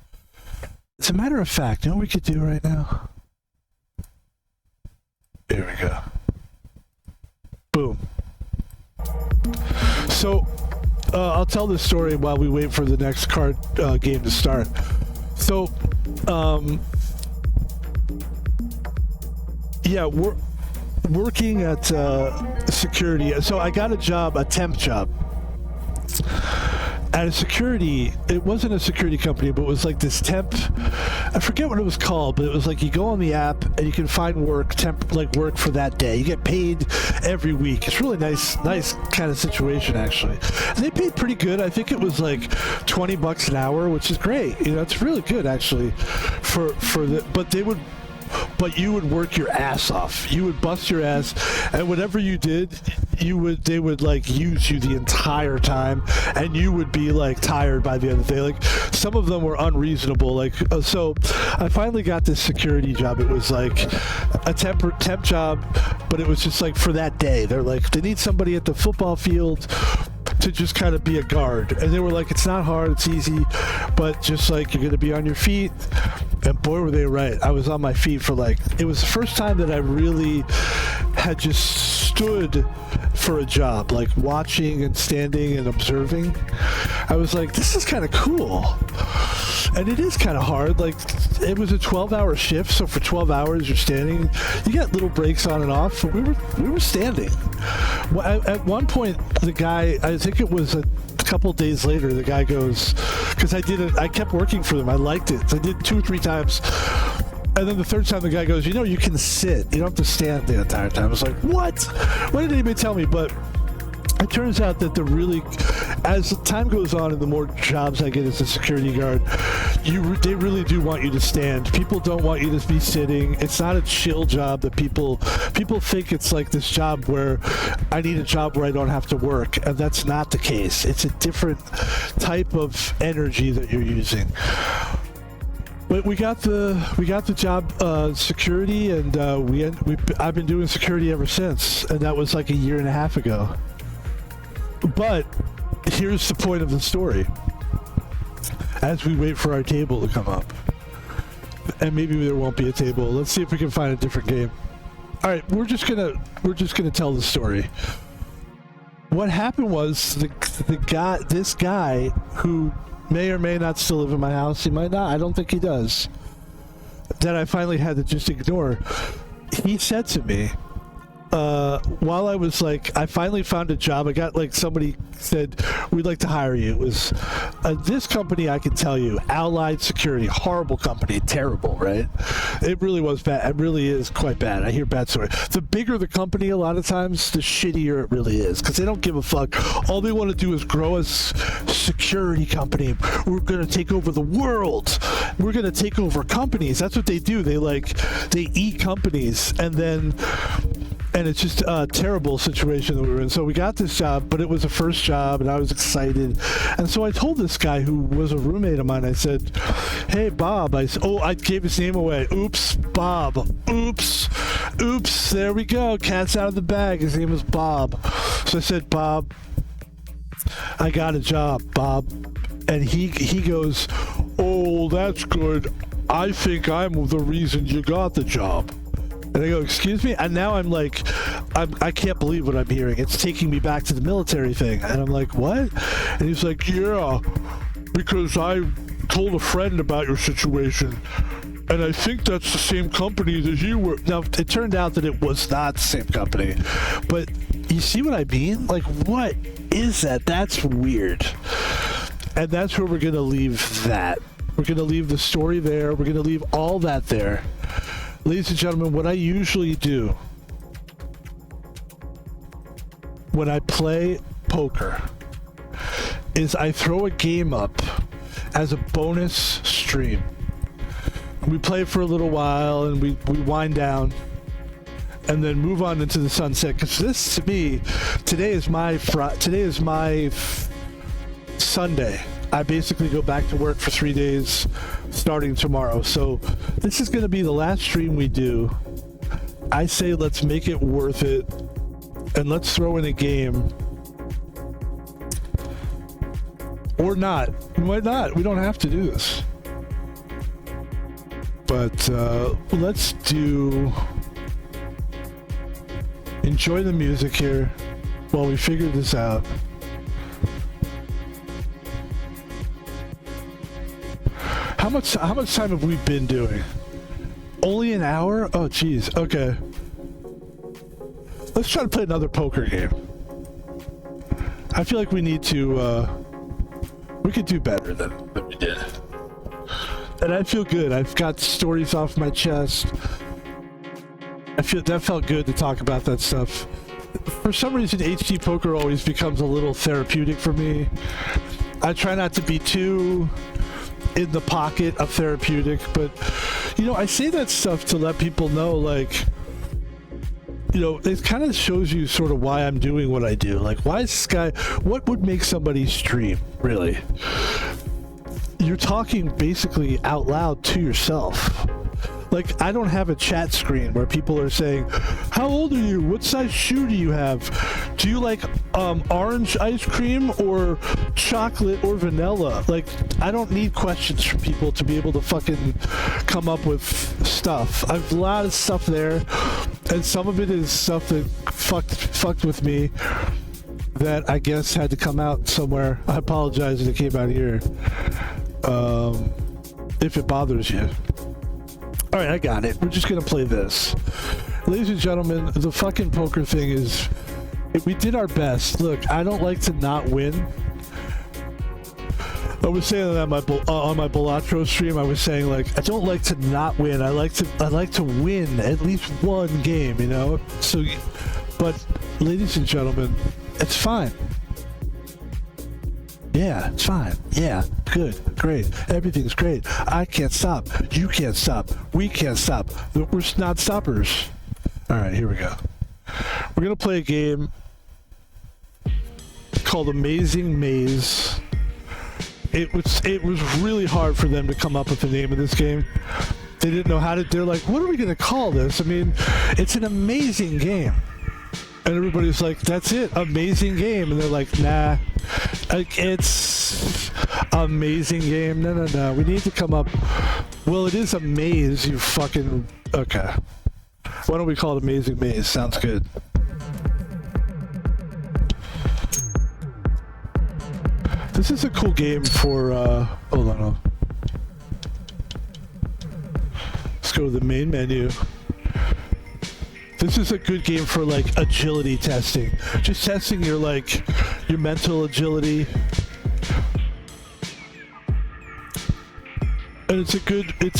As a matter of fact, you know what we could do right now? Here we go. Boom. So, I'll tell this story while we wait for the next card game to start. So, yeah, we're working at security. So I got a temp job. At a security, it wasn't a security company, but it was like this temp, I forget what it was called, but it was like you go on the app and you can find work for that day. You get paid every week. It's really nice kind of situation, actually. And they paid pretty good. I think it was like $20 an hour, which is great. You know, it's really good actually but you would work your ass off. You would bust your ass, and whatever you did, they would like use you the entire time, and you would be like tired by the end of the day. Like some of them were unreasonable. Like so, I finally got this security job. It was like a temp job, but it was just like for that day. They're like they need somebody at the football field to just kind of be a guard, and they were like, it's not hard, it's easy, but just like you're gonna be on your feet. And boy were they right. I was on my feet for like, it was the first time that I really had just stood for a job, like watching and standing and observing. I was like, this is kind of cool. And it is kind of hard. Like it was a 12-hour shift, so for 12 hours you're standing. You get little breaks on and off, but we were standing. At one point, the guy, I think it was a couple days later, the guy goes, because I kept working for them. I liked it. So I did 2 or 3 times. And then the third time the guy goes, you know, you can sit. You don't have to stand the entire time. I was like, what? Why didn't anybody tell me? But it turns out that as time goes on and the more jobs I get as a security guard, they really do want you to stand. People don't want you to be sitting. It's not a chill job that people think it's like this job where I need a job where I don't have to work, and that's not the case. It's a different type of energy that you're using. But we got the job security, and I've been doing security ever since, and that was like a year and a half ago. But here's the point of the story. As we wait for our table to come up, and maybe there won't be a table. Let's see if we can find a different game. All right, we're just gonna tell the story. what happened was this guy who may or may not still live in my house, he might not, I don't think he does, that I finally had to just ignore. He said to me, while I was like, I finally found a job. I got like, somebody said, we'd like to hire you. It was this company, I can tell you, Allied Security, horrible company, terrible, right? It really was bad. It really is quite bad. I hear bad stories. The bigger the company, a lot of times, the shittier it really is, because they don't give a fuck. All they want to do is grow a security company. We're going to take over the world. We're going to take over companies. That's what they do. They eat companies, and it's just a terrible situation that we were in. So we got this job, but it was a first job, and I was excited. And so I told this guy who was a roommate of mine, I said, hey, Bob. I gave his name away. Oops, Bob. Oops, there we go. Cat's out of the bag. His name was Bob. So I said, Bob, I got a job, Bob. And he goes, oh, that's good. I think I'm the reason you got the job. And I go, excuse me? And now I'm like, I can't believe what I'm hearing. It's taking me back to the military thing. And I'm like, what? And he's like, yeah, because I told a friend about your situation. And I think that's the same company that you were. Now, it turned out that it was not the same company. But you see what I mean? Like, what is that? That's weird. And that's where we're going to leave that. We're going to leave the story there. We're going to leave all that there. Ladies and gentlemen, what I usually do when I play poker is I throw a game up as a bonus stream. We play for a little while and we wind down and then move on into the sunset. Because this, to me, today is my Sunday. I basically go back to work for 3 days starting tomorrow. So this is going to be the last stream we do. I say let's make it worth it and let's throw in a game. Or not. We might not. We don't have to do this. But let's enjoy the music here while we figure this out. How much time have we been doing? Only an hour? Oh, geez. Okay. Let's try to play another poker game. I feel like we need to, we could do better than we did. And I feel good. I've got stories off my chest. That felt good to talk about that stuff. For some reason, HD poker always becomes a little therapeutic for me. I try not to be too in the pocket of therapeutic, but I say that stuff to let people know, like, it kind of shows you sort of why I'm doing what I do. Like, why is this guy, what would make somebody stream, really? You're talking basically out loud to yourself. Like, I don't have a chat screen where people are saying, how old are you? What size shoe do you have? Do you like orange ice cream or chocolate or vanilla? Like, I don't need questions from people to be able to fucking come up with stuff. I have a lot of stuff there, and some of it is stuff that fucked with me that I guess had to come out somewhere. I apologize if it came out here. If it bothers you. All right, I got it. We're just going to play this. Ladies and gentlemen, the fucking poker thing is, we did our best. Look, I don't like to not win. I was saying that on my Balatro stream, I was saying, like, I don't like to not win. I like to win at least one game, So, but ladies and gentlemen, it's fine. Yeah, it's fine. Yeah, good, great. Everything's great. I can't stop. You can't stop. We can't stop. We're not stoppers. All right, here we go. We're going to play a game called Amazing Maze. It was really hard for them to come up with the name of this game. They didn't know how to. They're like, what are we going to call this? I mean, it's an amazing game. And everybody's like, that's it, amazing game. And they're like, nah, it's amazing game. No. We need to come up. Well, it is a maze, you fucking. Okay. Why don't we call it Amazing Maze? Sounds good. This is a cool game for, hold on. Let's go to the main menu. This is a good game for like agility testing. Just testing your your mental agility. And it's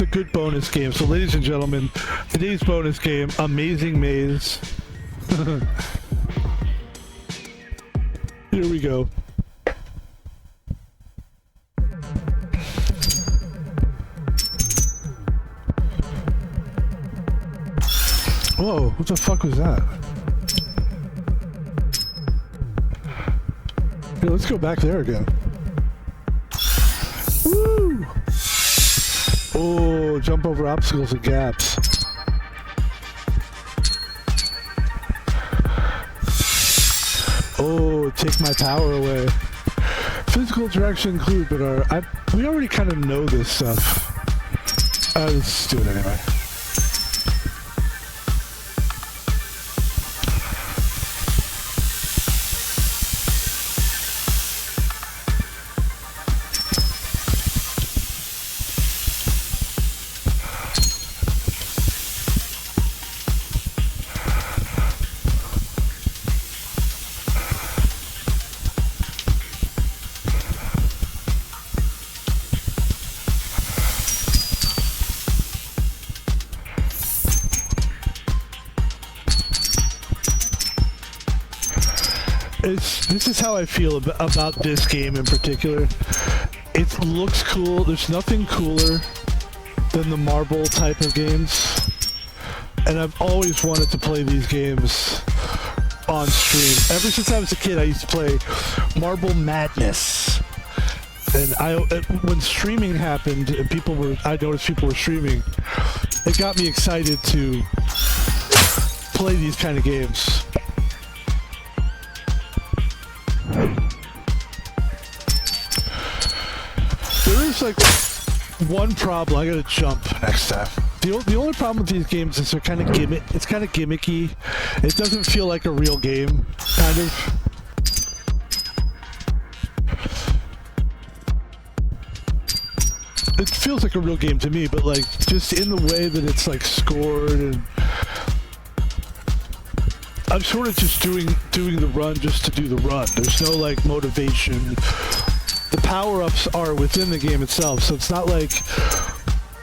a good bonus game. So ladies and gentlemen, today's bonus game, Amazing Maze. Here we go. Whoa, what the fuck was that? Here, let's go back there again. Woo! Oh, jump over obstacles and gaps. Oh, take my power away. Physical interaction include, but we already kind of know this stuff. Let's do it anyway. This is how I feel about this game in particular. It looks cool. There's nothing cooler than the marble type of games. And I've always wanted to play these games on stream. Ever since I was a kid, I used to play Marble Madness. And when streaming happened and I noticed people were streaming, it got me excited to play these kind of games. There is one problem. I gotta jump next time. The only problem with these games is they're kind of it's kind of gimmicky. It doesn't feel like a real game, kind of. It feels like a real game to me, but just in the way that it's scored, and I'm sort of just doing the run just to do the run. There's no motivation. The power-ups are within the game itself, so it's not like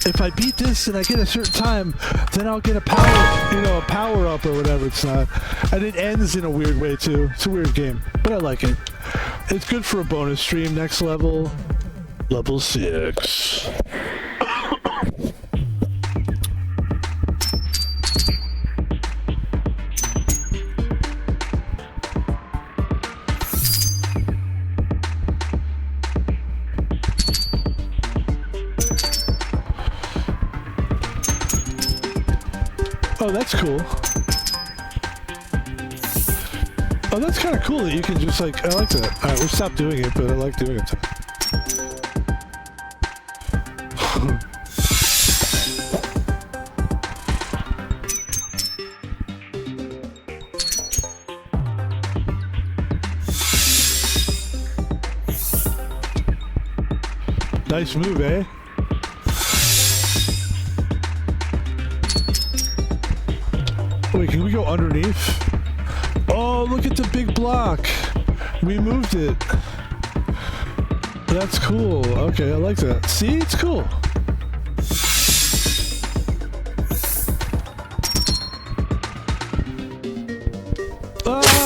if I beat this and I get a certain time, then I'll get a power-up or whatever. It's not. And it ends in a weird way too. It's a weird game, but I like it. It's good for a bonus stream. Next level, level 6. Oh, that's cool. Oh, that's kind of cool that you can just I like that. Alright, we'll stop doing it, but I like doing it. Nice move, eh? Wait, can we go underneath? Oh, look at the big block. We moved it. That's cool. Okay, I like that. See, it's cool. Ah!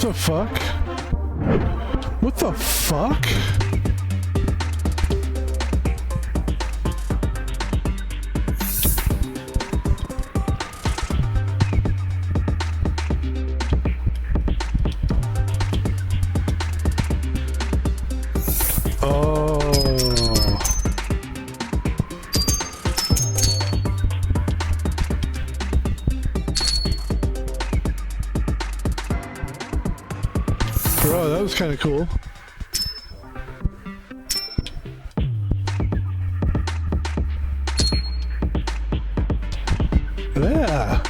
the fuck? What the fuck? Bro, that was kind of cool. Yeah.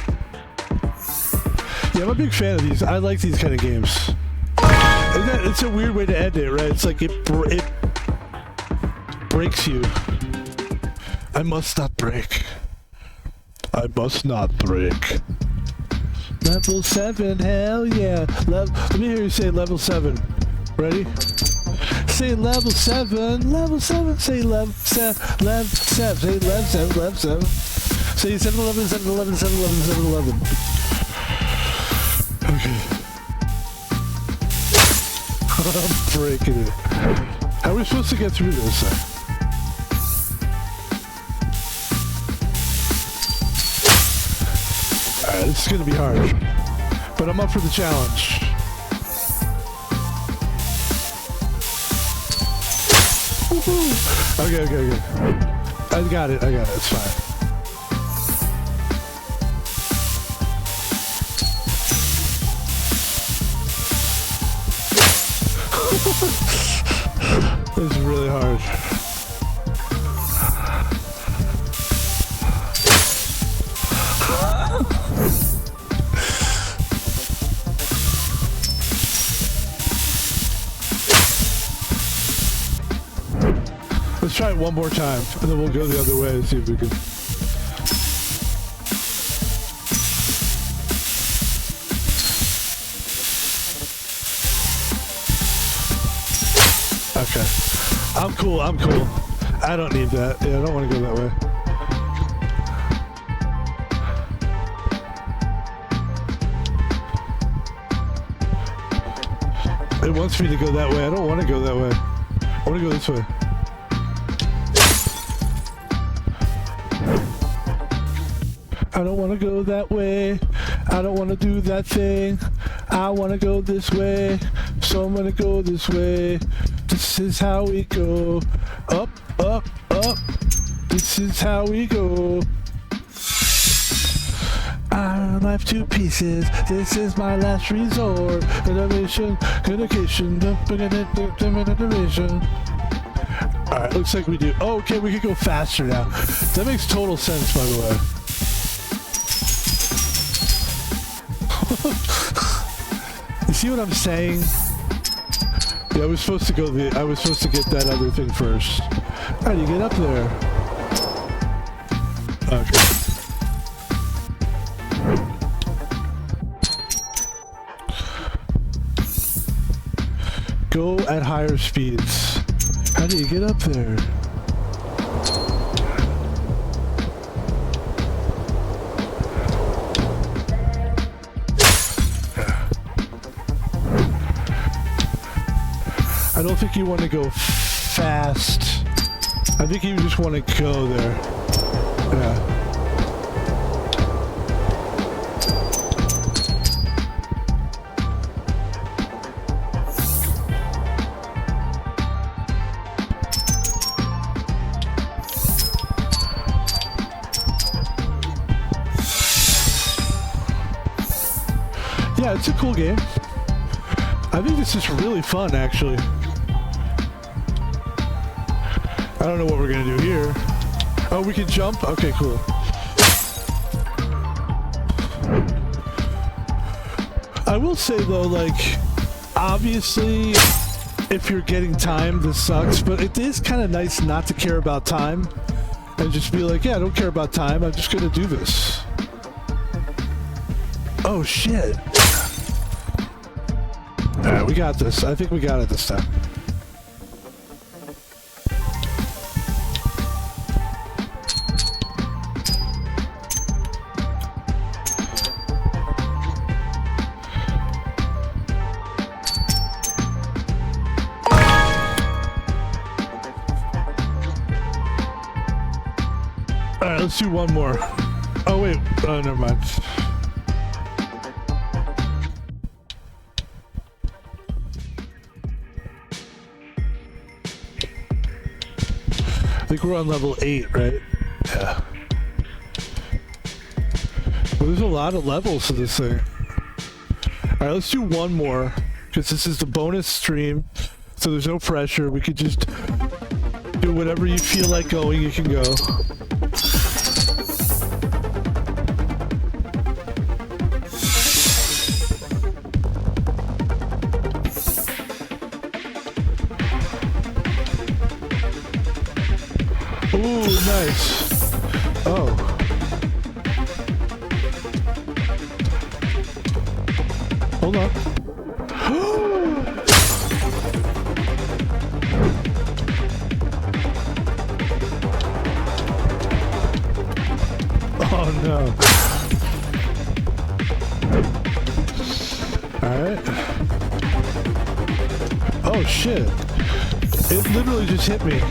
Yeah, I'm a big fan of these. I like these kind of games. It's a weird way to end it, right? It's like it breaks you. I must not break. I must not break. Level 7, hell yeah. Let me hear you say level 7. Ready? Say level 7, level 7, say level 7, level 7, say level 7, level 7. Say 7-11, 7-11, 7-11, 7-11. Okay. I'm breaking it. How are we supposed to get through this? This is gonna be hard, but I'm up for the challenge. Okay. I got it, it's fine. This is really hard. Let's try it one more time, and then we'll go the other way and see if we can. Okay. I'm cool. I don't need that. Yeah, I don't want to go that way. It wants me to go that way. I don't want to go that way. I want to go this way. I don't want to go that way. I don't want to do that thing. I want to go this way. So I'm going to go this way. This is how we go. Up, up, up. This is how we go. I life to pieces. This is my last resort. Innovation, communication, innovation. Alright, looks like we do. Oh, okay, we could go faster now. That makes total sense, by the way. You see what I'm saying? Yeah, I was supposed to get that other thing first. How do you get up there? Okay. Go at higher speeds. How do you get up there? I don't think you want to go fast. I think you just want to go there. Yeah. Yeah, it's a cool game. I think this is really fun, actually. I don't know what we're gonna do here. Oh, we can jump? Okay, cool. I will say though, like, obviously, if you're getting time, this sucks, but it is kind of nice not to care about time and just be like, yeah, I don't care about time, I'm just gonna do this. Oh, shit. Alright, we got this. I think we got it this time. Alright, let's do one more. Oh wait, oh never mind. I think we're on level 8, right? Yeah. Well, there's a lot of levels to this thing. Alright, let's do one more, because this is the bonus stream, so there's no pressure. We could just do whatever you feel like going, you can go. Ooh, nice. Oh. Hold on. Oh no. Alright. Oh shit. It literally just hit me.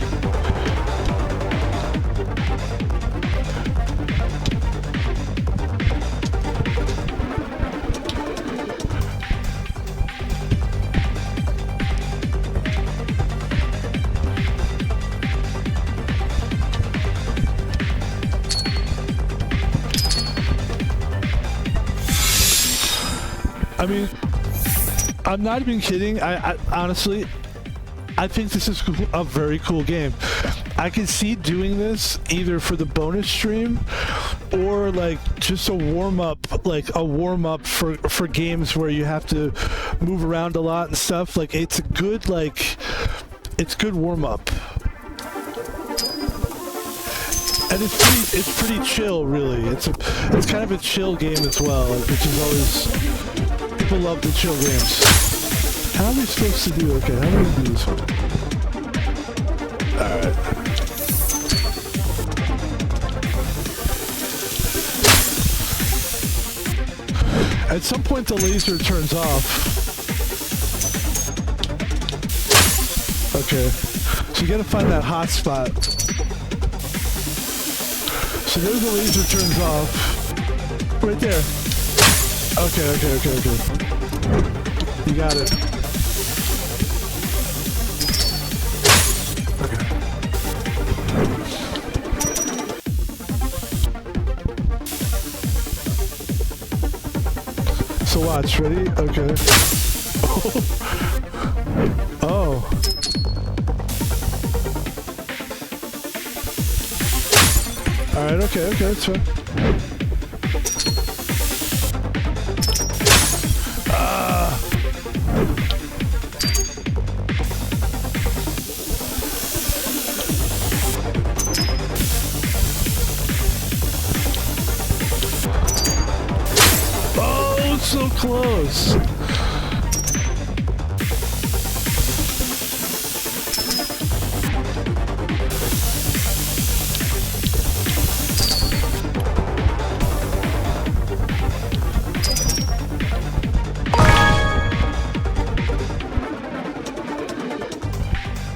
I mean, I'm not even kidding. I honestly, I think this is a very cool game. I can see doing this either for the bonus stream or like just a warm-up, like a warm-up for games where you have to move around a lot and stuff. Like it's a good, like, it's good warm-up. And it's pretty chill, really. It's kind of a chill game as well, like, which is always, people love the chill games. How are we supposed to do? Okay, how do we do this one? Alright. At some point the laser turns off. Okay. So you gotta find that hot spot. So there's the laser turns off. Right there. Okay. You got it. Okay. So watch, ready? Okay. Oh. Alright, okay, that's fine. Oh, so close.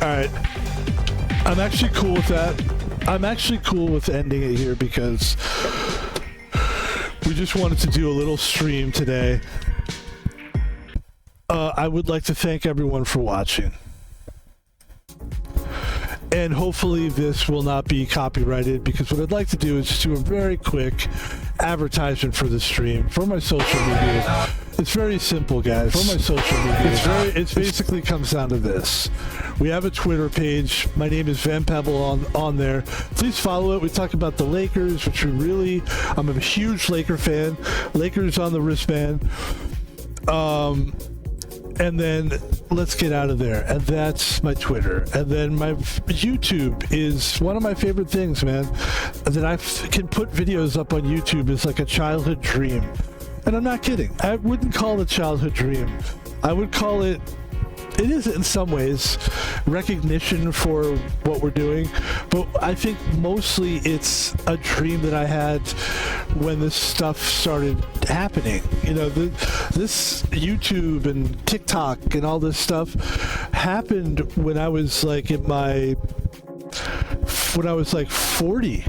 Alright, I'm actually cool with that. I'm actually cool with ending it here because we just wanted to do a little stream today. I would like to thank everyone for watching. And hopefully this will not be copyrighted, because what I'd like to do is just do a very quick advertisement for the stream, for my social media. It's very simple, guys. For my social media, it basically comes down to this. We have a Twitter page. My name is Pebble on there. Please follow it. We talk about the Lakers, which I'm a huge Laker fan. Lakers on the wristband. And then let's get out of there. And that's my Twitter. And then my YouTube is one of my favorite things, man. That I can put videos up on YouTube is like a childhood dream. And I'm not kidding. I wouldn't call it a childhood dream. I would call it is in some ways recognition for what we're doing, but I think mostly it's a dream that I had when this stuff started happening. You know, this YouTube and TikTok and all this stuff happened when I was like when I was like 40.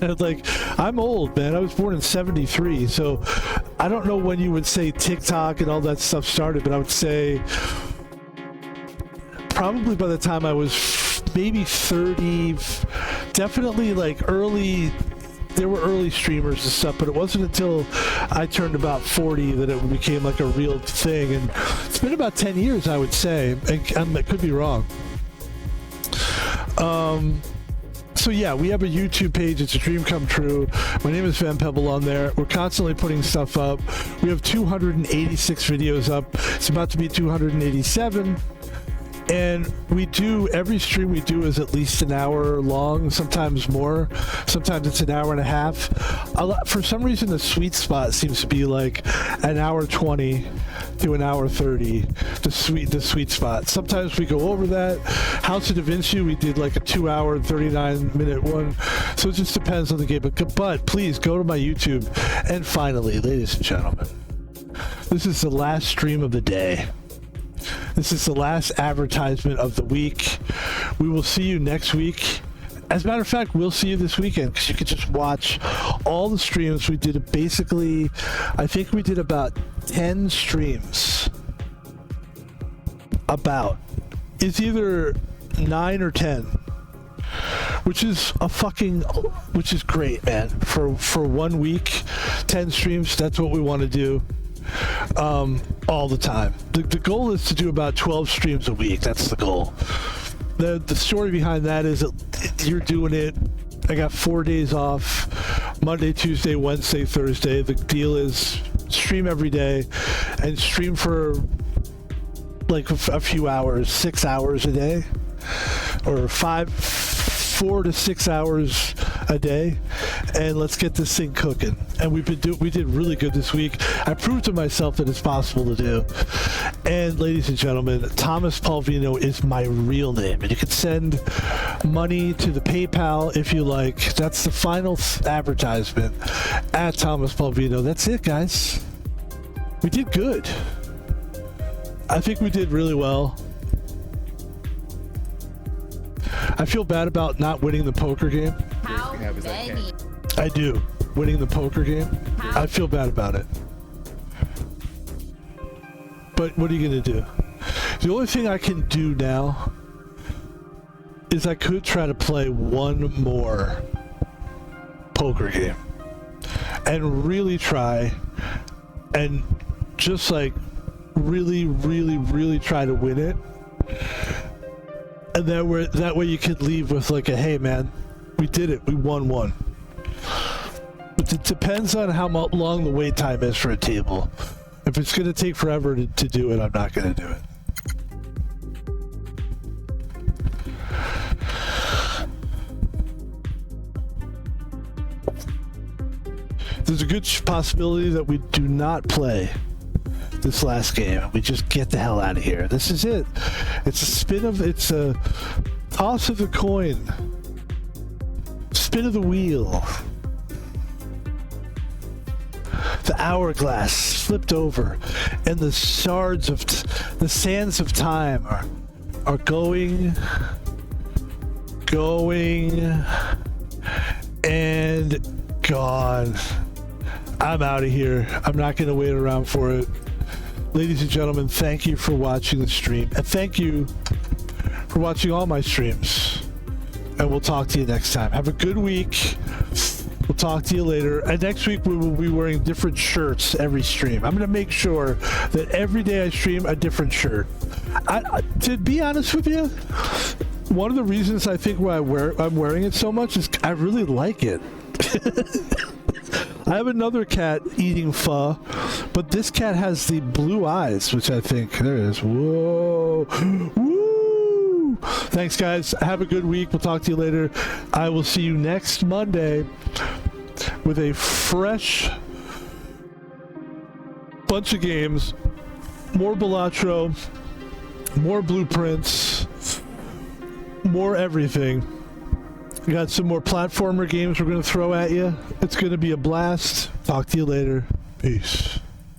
Like, I'm old, man. I was born in 73, so I don't know when you would say TikTok and all that stuff started, but I would say probably by the time I was maybe 30, definitely like early. There were early streamers and stuff, but it wasn't until I turned about 40 that it became like a real thing. And it's been about 10 years, I would say. And I could be wrong. So yeah, we have a YouTube page. It's a dream come true. My name is Pebble on there. We're constantly putting stuff up. We have 286 videos up. It's about to be 287. And we do, every stream we do is at least an hour long, sometimes more. Sometimes it's an hour and a half. For some reason, the sweet spot seems to be like an hour 20 to an hour 30, the sweet spot. Sometimes we go over that. House of Da Vinci, we did like a 2 hour, 39-minute one. So it just depends on the game. But please go to my YouTube. And finally, ladies and gentlemen, this is the last stream of the day. This is the last advertisement of the week. We will see you next week. As a matter of fact, we'll see you this weekend because you can just watch all the streams. We did basically, I think we did about 10 streams. About. It's either 9 or 10. Which is great, man. For 1 week, 10 streams, that's what we want to do. All the time. The goal is to do about 12 streams a week. That's the goal. The story behind that is that you're doing it. I got 4 days off, Monday, Tuesday, Wednesday, Thursday. The deal is stream every day and stream for like a few hours, 6 hours a day, or 4 to 6 hours a day, and let's get this thing cooking. And we did really good this week. I proved to myself that it's possible to do. And ladies and gentlemen, Thomas Palvino is my real name, and you can send money to the PayPal if you like. That's the final advertisement at Thomas Palvino. That's it, guys. We did good. I think we did really well. I feel bad about not winning the poker game. How many? I do. Winning the poker game. I feel bad about it. But what are you going to do? The only thing I can do now is I could try to play one more poker game. And really try and just like really, really, really try to win it. And that way you could leave with like a, hey man, we did it, we won one. But it depends on how long the wait time is for a table. If it's going to take forever to do it, I'm not going to do it. There's a good possibility that we do not play this last game. We just get the hell out of here. This is it. It's a toss of the coin. Spin of the wheel. The hourglass flipped over, and the sands of time are going, and gone. I'm out of here. I'm not going to wait around for it. Ladies and gentlemen, thank you for watching the stream, and thank you for watching all my streams. And we'll talk to you next time. Have a good week. We'll talk to you later. And next week we will be wearing different shirts every stream. I'm going to make sure that every day I stream a different shirt. To be honest with you, one of the reasons I think why I'm wearing it so much is I really like it. I have another cat eating pho, but this cat has the blue eyes, which I think, there it is. Whoa. Woo! Thanks, guys. Have a good week. We'll talk to you later. I will see you next Monday with a fresh bunch of games, more Balatro, more blueprints, more everything. We got some more platformer games we're going to throw at you. It's going to be a blast. Talk to you later. Peace.